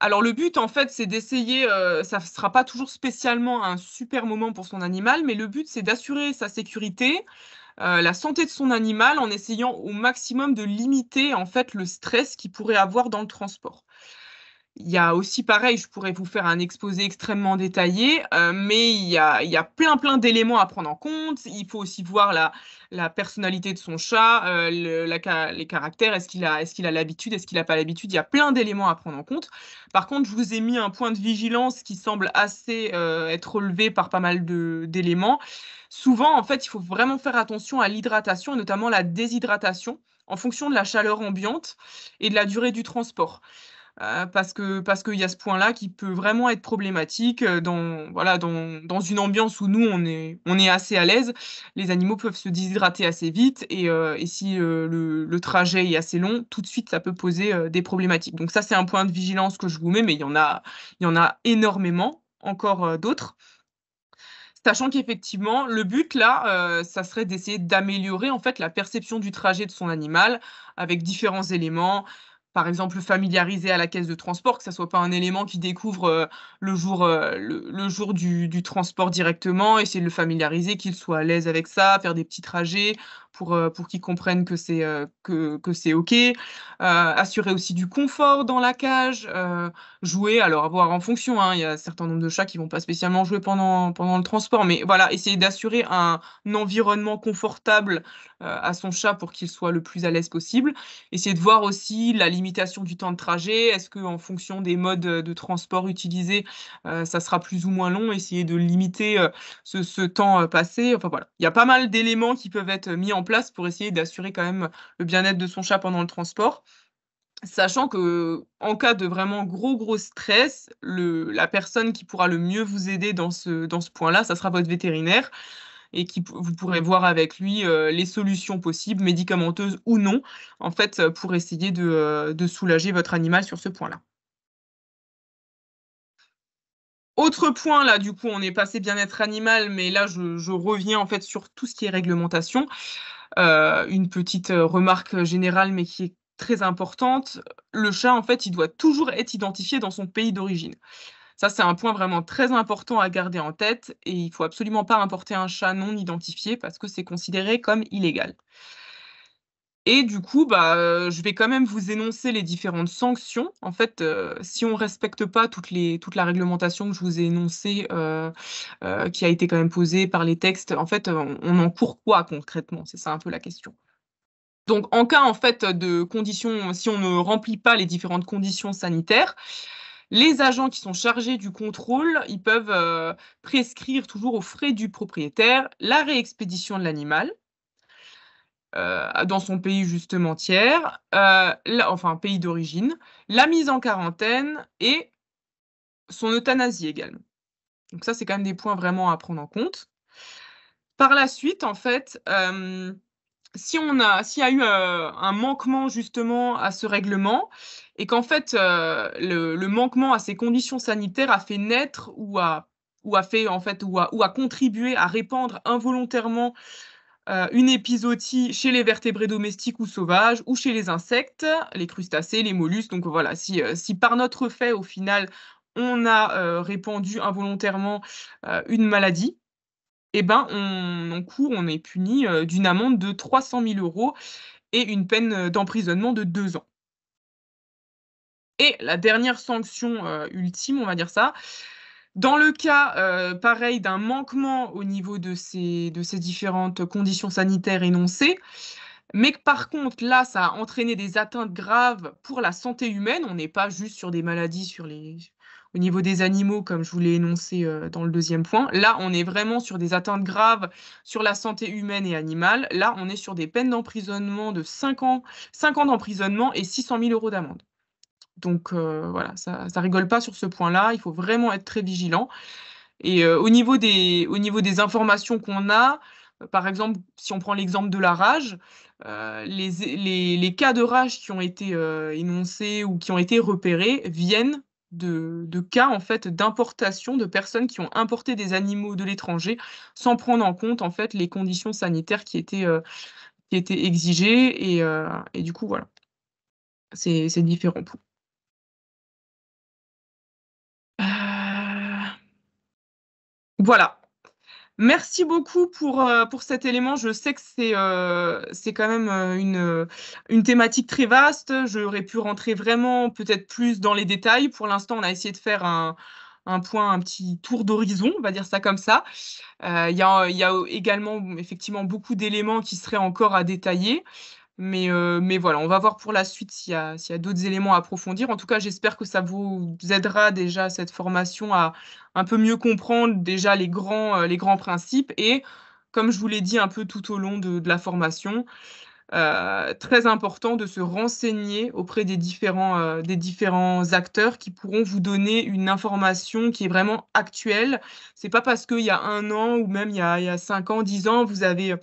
Speaker 3: Alors le but, en fait, c'est d'essayer, ça ne sera pas toujours spécialement un super moment pour son animal, mais le but, c'est d'assurer sa sécurité, la santé de son animal en essayant au maximum de limiter, en fait, le stress qu'il pourrait avoir dans le transport. Il y a aussi pareil, je pourrais vous faire un exposé extrêmement détaillé, mais il y a plein d'éléments à prendre en compte. Il faut aussi voir la personnalité de son chat, les caractères. Est-ce qu'il a l'habitude? Est-ce qu'il a pas l'habitude? Il y a plein d'éléments à prendre en compte. Par contre, je vous ai mis un point de vigilance qui semble assez, être relevé par pas mal d'éléments. Souvent, en fait, il faut vraiment faire attention à l'hydratation et notamment la déshydratation en fonction de la chaleur ambiante et de la durée du transport. Parce qu'il y a ce point-là qui peut vraiment être problématique, dans une ambiance où nous on est assez à l'aise. Les animaux peuvent se déshydrater assez vite et si, le trajet est assez long, tout de suite ça peut poser, des problématiques. Donc ça, c'est un point de vigilance que je vous mets, mais il y en a énormément encore, d'autres. Sachant qu'effectivement, le but là, ça serait d'essayer d'améliorer en fait la perception du trajet de son animal avec différents éléments. Par exemple, le familiariser à la caisse de transport, que ça soit pas un élément qu'il découvre, le jour du transport directement, essayer de le familiariser, qu'il soit à l'aise avec ça, faire des petits trajets pour qu'il comprenne que c'est OK. Assurer aussi du confort dans la cage, jouer, alors à voir en fonction, hein, il y a un certain nombre de chats qui vont pas spécialement jouer pendant le transport, mais voilà, essayer d'assurer un environnement confortable, à son chat pour qu'il soit le plus à l'aise possible. Essayer de voir aussi la limitation du temps de trajet. Est-ce qu'en fonction des modes, de transport utilisés, ça sera plus ou moins long? Essayer de limiter, ce temps, passé. Enfin voilà, il y a pas mal d'éléments qui peuvent être mis en place pour essayer d'assurer quand même le bien-être de son chat pendant le transport. Sachant qu'en cas de vraiment gros stress, la personne qui pourra le mieux vous aider dans ce point-là, ça sera votre vétérinaire et vous pourrez voir avec lui, les solutions possibles, médicamenteuses ou non, en fait, pour essayer de soulager votre animal sur ce point-là. Autre point là, du coup, on est passé bien-être animal, mais là je reviens en fait sur tout ce qui est réglementation. Une petite, remarque, générale, mais qui est très importante. Le chat, en fait, il doit toujours être identifié dans son pays d'origine. Ça, c'est un point vraiment très important à garder en tête et il faut absolument pas importer un chat non identifié parce que c'est considéré comme illégal. Et du coup, je vais quand même vous énoncer les différentes sanctions. En fait, si on respecte pas toute la réglementation que je vous ai énoncée, qui a été quand même posée par les textes, en fait, on encourt quoi concrètement? C'est ça un peu la question. Donc en cas, en fait, de conditions si on ne remplit pas les différentes conditions sanitaires, les agents qui sont chargés du contrôle, ils peuvent, prescrire toujours aux frais du propriétaire la réexpédition de l'animal, dans son pays justement tiers, pays d'origine, la mise en quarantaine et son euthanasie également. Donc ça, c'est quand même des points vraiment à prendre en compte. Par la suite, en fait, s'il y a eu, un manquement justement à ce règlement et qu'en fait, le manquement à ces conditions sanitaires a fait naître ou a fait en fait ou a contribué à répandre involontairement, une épizootie chez les vertébrés domestiques ou sauvages ou chez les insectes, les crustacés, les mollusques. Donc voilà, si par notre fait, au final, on a répandu involontairement une maladie, eh ben, on est puni d'une amende de 300 000 € et une peine d'emprisonnement de 2 ans. Et la dernière sanction ultime, on va dire ça, dans le cas, pareil, d'un manquement au niveau de ces différentes conditions sanitaires énoncées, mais que par contre, là, ça a entraîné des atteintes graves pour la santé humaine. On n'est pas juste sur des maladies au niveau des animaux, comme je vous l'ai énoncé dans le deuxième point. Là, on est vraiment sur des atteintes graves sur la santé humaine et animale. Là, on est sur des peines d'emprisonnement de 5 ans d'emprisonnement et 600 000 € d'amende. Donc voilà, ça rigole pas sur ce point-là. Il faut vraiment être très vigilant. Et au niveau des informations qu'on a, par exemple, si on prend l'exemple de la rage, les cas de rage qui ont été énoncés ou qui ont été repérés viennent de cas en fait d'importation, de personnes qui ont importé des animaux de l'étranger sans prendre en compte en fait les conditions sanitaires qui étaient exigées. Et du coup voilà, c'est différent. Voilà. Merci beaucoup pour cet élément. Je sais que c'est quand même une thématique très vaste. J'aurais pu rentrer vraiment peut-être plus dans les détails. Pour l'instant, on a essayé de faire un petit tour d'horizon, on va dire ça comme ça. Il y a également effectivement beaucoup d'éléments qui seraient encore à détailler. Mais voilà, on va voir pour la suite s'il y a d'autres éléments à approfondir. En tout cas, j'espère que ça vous aidera déjà, cette formation, à un peu mieux comprendre déjà les grands principes. Et comme je vous l'ai dit un peu tout au long de la formation, très important de se renseigner auprès des différents acteurs qui pourront vous donner une information qui est vraiment actuelle. C'est pas parce qu'il y a 1 an ou même il y a 5 ans, 10 ans, vous avez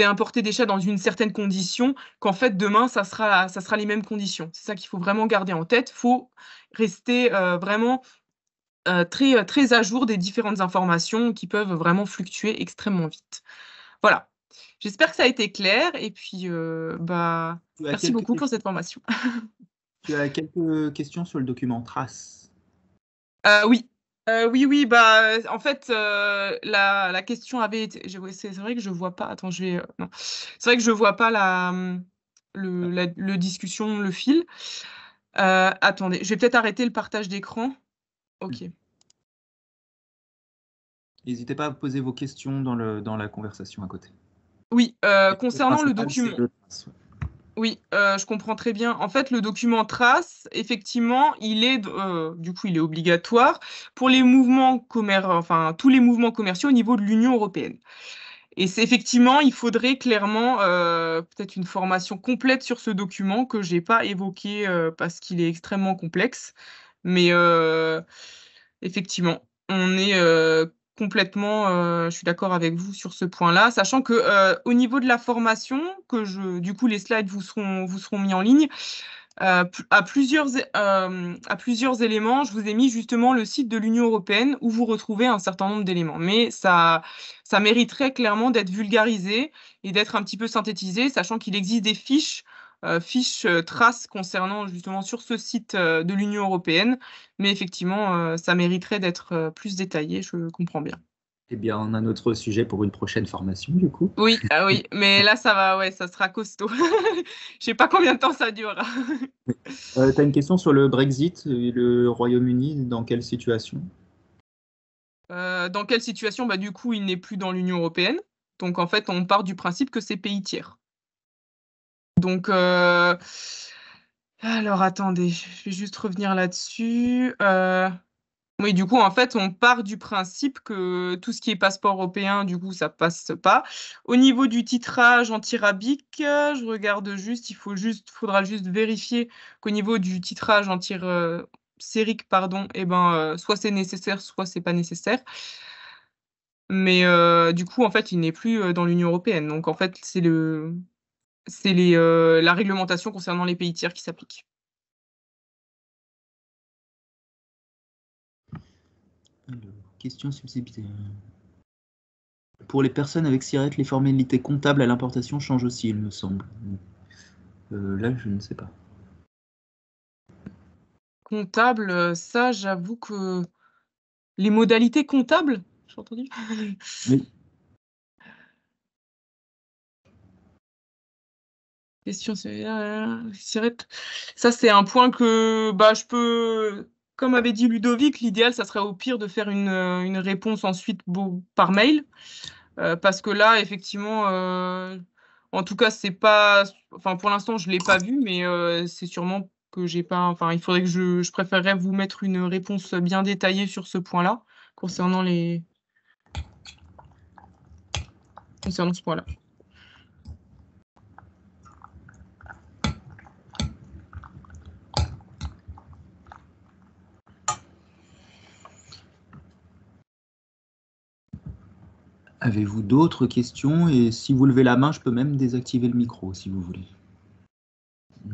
Speaker 3: importé des chats dans une certaine condition, qu'en fait demain ça sera les mêmes conditions. C'est ça qu'il faut vraiment garder en tête. Il faut rester vraiment très à jour des différentes informations qui peuvent vraiment fluctuer extrêmement vite. Voilà. J'espère que ça a été clair et puis merci beaucoup pour cette formation.
Speaker 1: Tu as quelques questions sur le document trace?
Speaker 3: Oui. Oui, en fait, la question avait été c'est vrai que je vois pas, attends, non. C'est vrai que je vois pas le discussion, le fil. Attendez, je vais peut-être arrêter le partage d'écran. OK.
Speaker 1: N'hésitez pas à poser vos questions dans la conversation à côté.
Speaker 3: Oui,
Speaker 1: Le
Speaker 3: concernant le
Speaker 1: principal, c'est
Speaker 3: document.
Speaker 1: le trace, ouais.
Speaker 3: Oui, je comprends très bien. En fait, le document trace, effectivement, du coup, il est obligatoire pour les mouvements tous les mouvements commerciaux au niveau de l'Union européenne. Et c'est effectivement, il faudrait clairement, peut-être une formation complète sur ce document que j'ai pas évoqué, parce qu'il est extrêmement complexe. Mais, effectivement, on est, complètement, je suis d'accord avec vous sur ce point-là, sachant que, au niveau de la formation du coup, les slides vous seront mis en ligne. À plusieurs éléments, je vous ai mis justement le site de l'Union européenne où vous retrouvez un certain nombre d'éléments. Mais ça mériterait clairement d'être vulgarisé et d'être un petit peu synthétisé, sachant qu'il existe des fiches traces concernant justement sur ce site de l'Union européenne. Mais effectivement, ça mériterait d'être plus détaillé, je comprends bien.
Speaker 1: Eh bien, on a un autre sujet pour une prochaine formation, du coup.
Speaker 3: Oui, ah oui, mais là, ça va, ouais, ça sera costaud. Je sais pas combien de temps ça durera.
Speaker 1: Tu as une question sur le Brexit et le Royaume-Uni, dans quelle situation?
Speaker 3: Dans quelle situation? Du coup, il n'est plus dans l'Union européenne. Donc, en fait, on part du principe que c'est pays tiers. Donc, alors attendez, je vais juste revenir là-dessus. Oui, du coup, en fait, on part du principe que tout ce qui est passeport européen, du coup, ça passe pas. Au niveau du titrage anti-rabique, je regarde juste, faudra juste vérifier qu'au niveau du titrage sérique, pardon, soit c'est nécessaire, soit c'est pas nécessaire. Mais du coup, en fait, il n'est plus dans l'Union européenne. Donc, en fait, c'est la réglementation concernant les pays tiers qui s'applique.
Speaker 1: Alors, question subsidiaire. Pour les personnes avec SIRET, les formalités comptables à l'importation changent aussi, il me semble. Là, je ne sais pas.
Speaker 3: Comptable, ça, j'avoue que les modalités comptables, j'ai entendu?
Speaker 1: Oui.
Speaker 3: Question SIRET. Ça, c'est un point que je peux, comme avait dit Ludovic, l'idéal, ça serait au pire de faire une réponse ensuite par mail. Parce que là, effectivement, en tout cas, c'est pas. Enfin, pour l'instant, je ne l'ai pas vu, mais c'est sûrement que j'ai pas. Enfin, il faudrait que je préférerais vous mettre une réponse bien détaillée sur ce point-là, concernant ce point-là.
Speaker 1: Avez-vous d'autres questions? Et si vous levez la main, je peux même désactiver le micro, si vous voulez.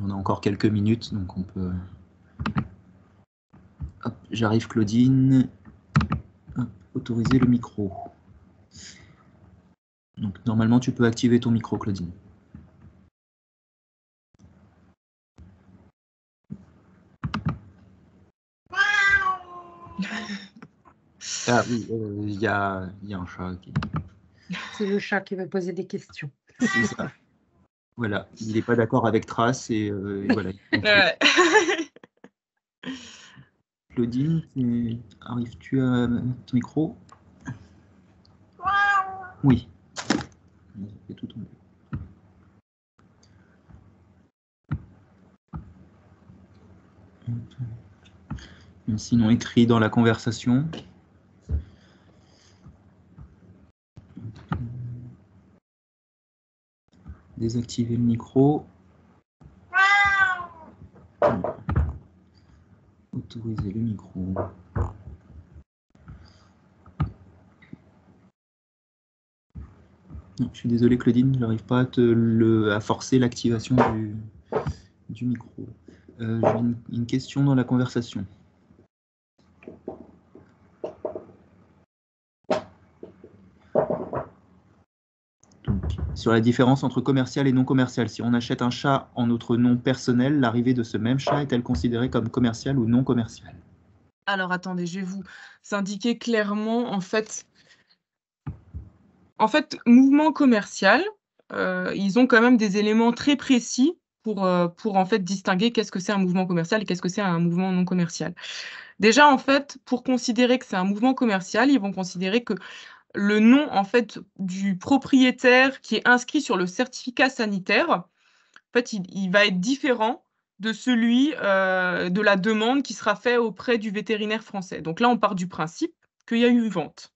Speaker 1: On a encore quelques minutes, donc on peut... Hop, j'arrive, Claudine. Hop, autoriser le micro. Donc, normalement, tu peux activer ton micro, Claudine. Ah oui, il y a un chat qui...
Speaker 2: C'est le chat qui veut poser des questions.
Speaker 1: C'est ça. Voilà, il n'est pas d'accord avec Trace et voilà.
Speaker 3: Ouais.
Speaker 1: Claudine, arrives-tu à ton micro? Oui. C'est tout tombé. Sinon, écrit dans la conversation. Désactiver le micro. Autoriser le micro. Non, je suis désolé, Claudine, je n'arrive pas à forcer l'activation du micro. J'ai une question dans la conversation. Donc, sur la différence entre commercial et non commercial. Si on achète un chat en notre nom personnel, l'arrivée de ce même chat est-elle considérée comme commerciale ou non commerciale?
Speaker 3: Alors, attendez, je vais vous indiquer clairement, en fait, mouvement commercial, ils ont quand même des éléments très précis pour en fait distinguer qu'est-ce que c'est un mouvement commercial et qu'est-ce que c'est un mouvement non commercial. Déjà, en fait, pour considérer que c'est un mouvement commercial, ils vont considérer que le nom, en fait, du propriétaire qui est inscrit sur le certificat sanitaire, en fait, il va être différent de celui, de la demande qui sera fait auprès du vétérinaire français. Donc là, on part du principe qu'il y a eu vente.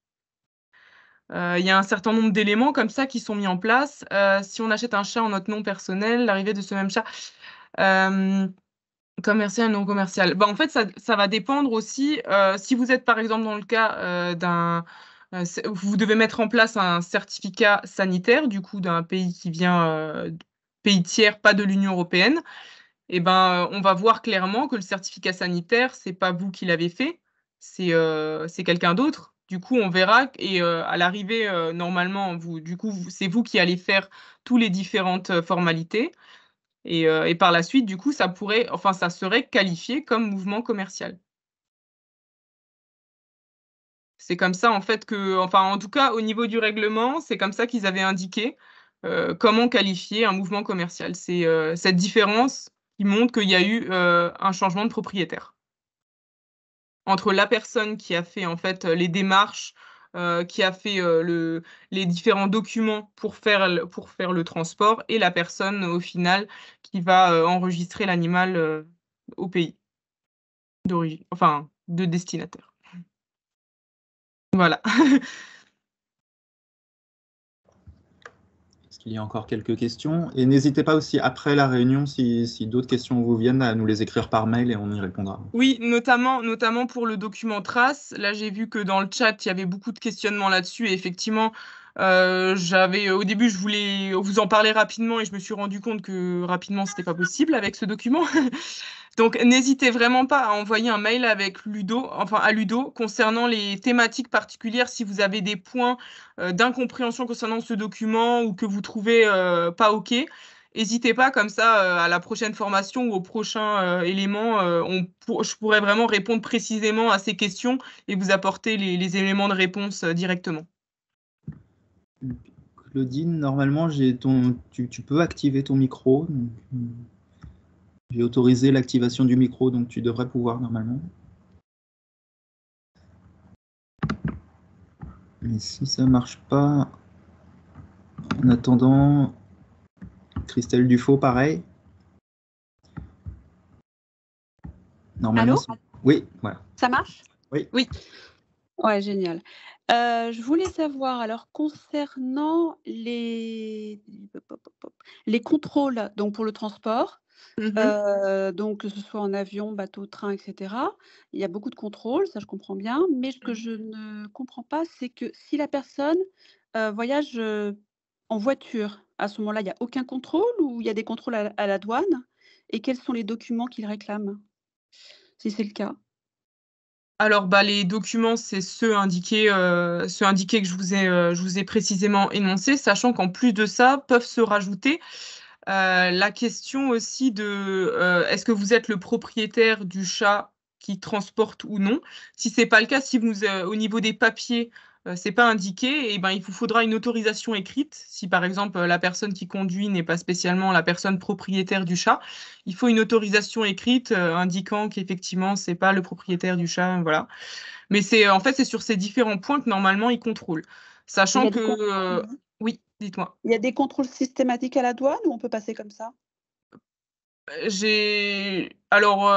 Speaker 3: Il y a un certain nombre d'éléments comme ça qui sont mis en place. Si on achète un chat en notre nom personnel, l'arrivée de ce même chat, commercial, non commercial. En fait, ça va dépendre aussi, si vous êtes par exemple dans le cas, vous devez mettre en place un certificat sanitaire, du coup, d'un pays qui vient, pays tiers, pas de l'Union européenne. On va voir clairement que le certificat sanitaire, c'est pas vous qui l'avez fait, c'est quelqu'un d'autre. Du coup, on verra et à l'arrivée, normalement, c'est vous qui allez faire tous les différentes, formalités et par la suite, du coup, ça serait qualifié comme mouvement commercial. C'est comme ça, en fait, en tout cas, au niveau du règlement, c'est comme ça qu'ils avaient indiqué, comment qualifier un mouvement commercial. C'est, cette différence qui montre qu'il y a eu, un changement de propriétaire. Entre la personne qui a fait, en fait, les démarches, qui a fait, les différents documents pour faire le transport et la personne, au final, qui va, enregistrer l'animal, au pays d'origine, enfin, de destinataire. Voilà.
Speaker 1: Est-ce qu'il y a encore quelques questions? Et n'hésitez pas aussi, après la réunion, si d'autres questions vous viennent, à nous les écrire par mail et on y répondra.
Speaker 3: Oui, notamment pour le document trace. Là, j'ai vu que dans le chat, il y avait beaucoup de questionnements là-dessus et effectivement, au début, je voulais vous en parler rapidement et je me suis rendu compte que rapidement, c'était pas possible avec ce document. Donc, n'hésitez vraiment pas à envoyer un mail avec Ludo, enfin à Ludo, concernant les thématiques particulières. Si vous avez des points d'incompréhension concernant ce document ou que vous trouvez pas OK, n'hésitez pas, comme ça, à la prochaine formation ou au prochain élément, je pourrais vraiment répondre précisément à ces questions et vous apporter les éléments de réponse directement.
Speaker 1: Claudine, normalement, tu peux activer ton micro. J'ai autorisé l'activation du micro, donc tu devrais pouvoir normalement. Mais si ça ne marche pas, en attendant, Christelle Dufaux, pareil. Normalement,
Speaker 4: Allô?
Speaker 1: Oui, voilà.
Speaker 4: Ça marche?
Speaker 1: Oui.
Speaker 3: Oui.
Speaker 4: Ouais, génial. Je voulais savoir, alors, concernant les contrôles donc pour le transport, donc que ce soit en avion, bateau, train, etc. Il y a beaucoup de contrôles, ça je comprends bien, mais ce que je ne comprends pas, c'est que si la personne voyage en voiture, à ce moment-là, il n'y a aucun contrôle ou il y a des contrôles à la douane? Et quels sont les documents qu'ils réclament, si c'est le cas?
Speaker 3: Alors, les documents, c'est ceux indiqués que je vous ai précisément énoncés, sachant qu'en plus de ça, peuvent se rajouter la question aussi de est-ce que vous êtes le propriétaire du chat qui transporte ou non? Si ce n'est pas le cas, si vous, au niveau des papiers, ce n'est pas indiqué, et ben, il vous faudra une autorisation écrite. Si par exemple la personne qui conduit n'est pas spécialement la personne propriétaire du chat, il faut une autorisation écrite indiquant qu'effectivement ce n'est pas le propriétaire du chat. Voilà. Mais en fait, c'est sur ces différents points que normalement ils contrôlent. Sachant que... oui, dites-moi.
Speaker 4: Il y a des contrôles systématiques à la douane ou on peut passer comme ça?
Speaker 3: Alors,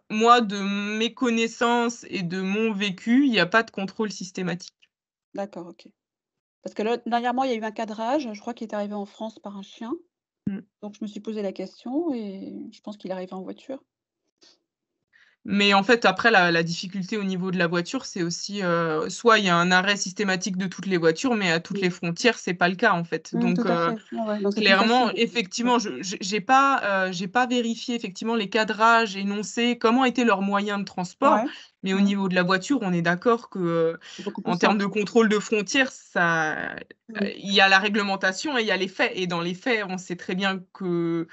Speaker 3: moi, de mes connaissances et de mon vécu, il n'y a pas de contrôle systématique.
Speaker 4: D'accord, OK. Parce que là, dernièrement, il y a eu un cadrage, je crois qu'il est arrivé en France par un chien. Donc je me suis posé la question et je pense qu'il est arrivé en voiture.
Speaker 3: Mais en fait, après, la difficulté au niveau de la voiture, c'est aussi, soit il y a un arrêt systématique de toutes les voitures, mais à toutes les frontières, c'est pas le cas, en fait. Donc,
Speaker 4: Tout à fait. Ouais, donc c'est plus
Speaker 3: clairement,
Speaker 4: facile.
Speaker 3: effectivement, j'ai pas vérifié effectivement les cadrages énoncés, comment étaient leurs moyens de transport,
Speaker 4: Ouais,
Speaker 3: mais au niveau de la voiture, on est d'accord que,
Speaker 4: c'est beaucoup plus
Speaker 3: en termes de
Speaker 4: simple.
Speaker 3: contrôle de frontières, il y a la réglementation et il y a les faits. Et dans les faits, on sait très bien que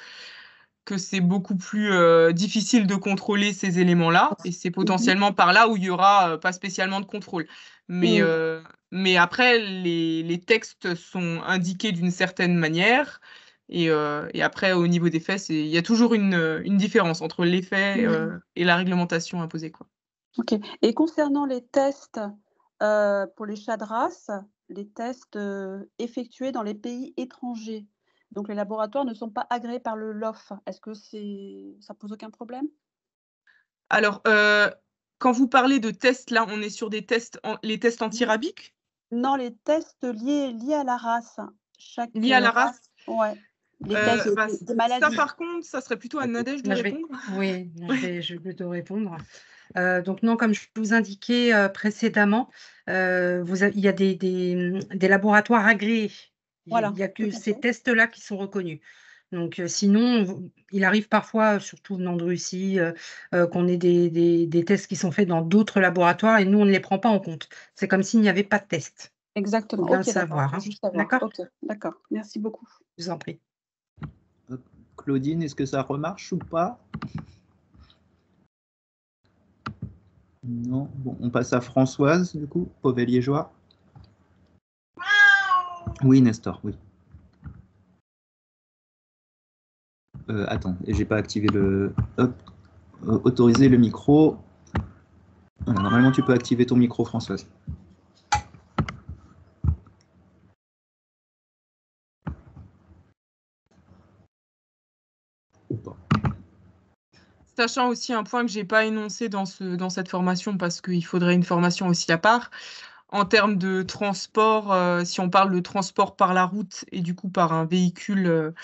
Speaker 3: c'est beaucoup plus difficile de contrôler ces éléments-là, et c'est potentiellement par là où il y aura pas spécialement de contrôle. Mais après, les textes sont indiqués d'une certaine manière, et après, au niveau des faits, il y a toujours une différence entre les faits et la réglementation imposée, quoi.
Speaker 4: OK. Et concernant les tests pour les chats de race, les tests effectués dans les pays étrangers, donc les laboratoires ne sont pas agréés par le LOF. Est-ce que ça pose aucun problème?
Speaker 3: Alors, quand vous parlez de tests, là, on est sur des tests, les tests antirabiques?
Speaker 4: Non, les tests liés à la race. Chaque
Speaker 3: Liés à la race?
Speaker 4: Ouais. Les tests des
Speaker 3: Ça,
Speaker 4: maladies.
Speaker 3: par contre, ça serait plutôt à Nadège de répondre.
Speaker 2: Oui, je vais plutôt répondre. Donc non, comme je vous indiquais précédemment, il y a des laboratoires agréés.
Speaker 4: Voilà,
Speaker 2: Il y a que
Speaker 4: tout à
Speaker 2: ces
Speaker 4: fait.
Speaker 2: tests-là qui sont reconnus. Donc sinon, il arrive parfois, surtout venant de Russie, qu'on ait des tests qui sont faits dans d'autres laboratoires et nous, on ne les prend pas en compte. C'est comme s'il n'y avait pas de test.
Speaker 4: Exactement.
Speaker 2: Faut bien
Speaker 4: OK,
Speaker 2: le
Speaker 4: d'accord.
Speaker 2: savoir, hein.
Speaker 4: Juste savoir.
Speaker 2: D'accord?
Speaker 4: OK, d'accord. Merci beaucoup.
Speaker 2: Je vous en prie.
Speaker 1: Claudine, est-ce que ça remarche ou pas? Non. Bon, on passe à Françoise, du coup, Pauvet-Liégeois. Oui, Nestor, oui. Attends, j'ai pas activé le... Hop, autoriser le micro. Voilà, normalement, tu peux activer ton micro, Françoise. Ou pas.
Speaker 3: Sachant aussi un point que je n'ai pas énoncé dans cette formation, parce qu'il faudrait une formation aussi à part, en termes de transport, si on parle de transport par la route et du coup par un véhicule de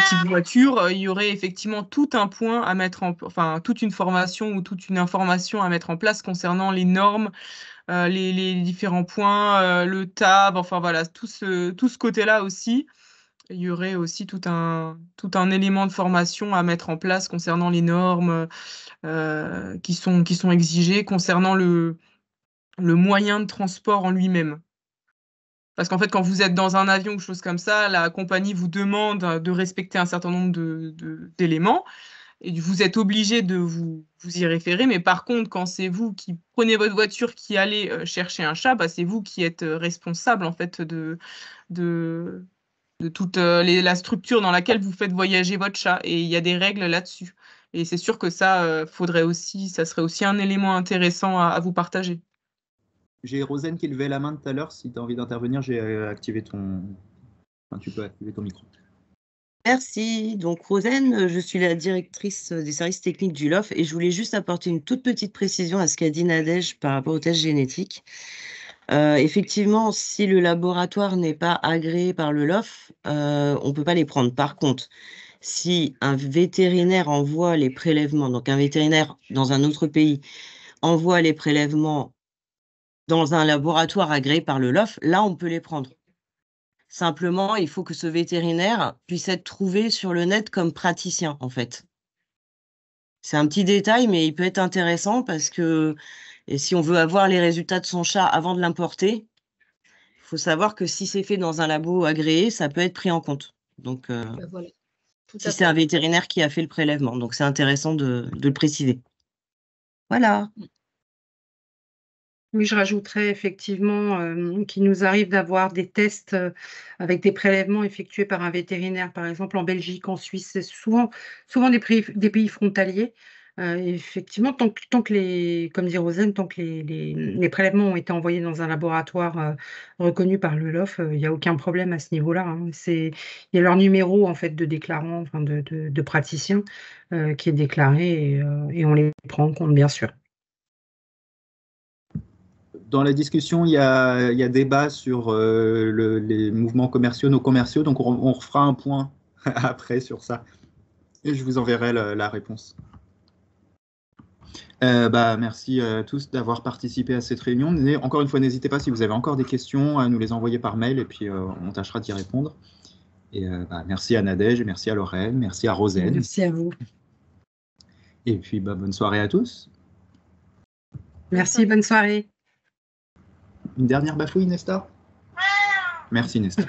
Speaker 3: type voiture, il y aurait effectivement tout un point à mettre enfin toute une formation ou toute une information à mettre en place concernant les normes, les différents points, le TAB, enfin voilà, tout ce côté-là aussi. il y aurait aussi tout un élément de formation à mettre en place concernant les normes qui sont exigées, concernant le moyen de transport en lui-même. Parce qu'en fait, quand vous êtes dans un avion ou chose comme ça, la compagnie vous demande de respecter un certain nombre d'éléments et vous êtes obligé de vous y référer. Mais par contre, quand c'est vous qui prenez votre voiture, qui allez chercher un chat, bah, c'est vous qui êtes responsable en fait de toute la structure dans laquelle vous faites voyager votre chat. Et il y a des règles là-dessus. Et c'est sûr que ça, ça serait aussi un élément intéressant à vous partager.
Speaker 1: J'ai Rosane qui levait la main tout à l'heure. Si tu as envie d'intervenir, j'ai activé ton... Enfin, tu peux activer ton micro.
Speaker 5: Merci. Donc, Rosane, je suis la directrice des services techniques du LOF et je voulais juste apporter une toute petite précision à ce qu'a dit Nadège par rapport aux tests génétiques. Effectivement, si le laboratoire n'est pas agréé par le LOF, on ne peut pas les prendre. Par contre, si un vétérinaire envoie les prélèvements, donc un vétérinaire dans un autre pays envoie les prélèvements dans un laboratoire agréé par le LOF, là, on peut les prendre. Simplement, il faut que ce vétérinaire puisse être trouvé sur le net comme praticien, en fait. C'est un petit détail, mais il peut être intéressant parce que si on veut avoir les résultats de son chat avant de l'importer, il faut savoir que si c'est fait dans un labo agréé, ça peut être pris en compte. Donc,
Speaker 6: Voilà.
Speaker 5: si c'est un vétérinaire qui a fait le prélèvement. Donc, c'est intéressant de le préciser. Voilà.
Speaker 2: Oui, je rajouterais effectivement qu'il nous arrive d'avoir des tests avec des prélèvements effectués par un vétérinaire, par exemple en Belgique, en Suisse, c'est souvent des pays frontaliers. Effectivement, tant que les, comme dit Rosane, tant que les prélèvements ont été envoyés dans un laboratoire reconnu par le LOF, il n'y a aucun problème à ce niveau-là, hein. Il y a leur numéro en fait de déclarant, enfin de praticien qui est déclaré et on les prend en compte, bien sûr.
Speaker 1: Dans la discussion, il y a débat sur les mouvements commerciaux, nos commerciaux, donc on refera un point après sur ça. Et je vous enverrai la réponse. Merci à tous d'avoir participé à cette réunion. Encore une fois, n'hésitez pas si vous avez encore des questions à nous les envoyer par mail et puis on tâchera d'y répondre. Et merci à Nadège, merci à Lorraine, merci à Rosane.
Speaker 2: Merci à vous.
Speaker 1: Et puis bonne soirée à tous.
Speaker 2: Merci, bonne soirée.
Speaker 1: Une dernière bafouille, Nestor? Merci, Nestor.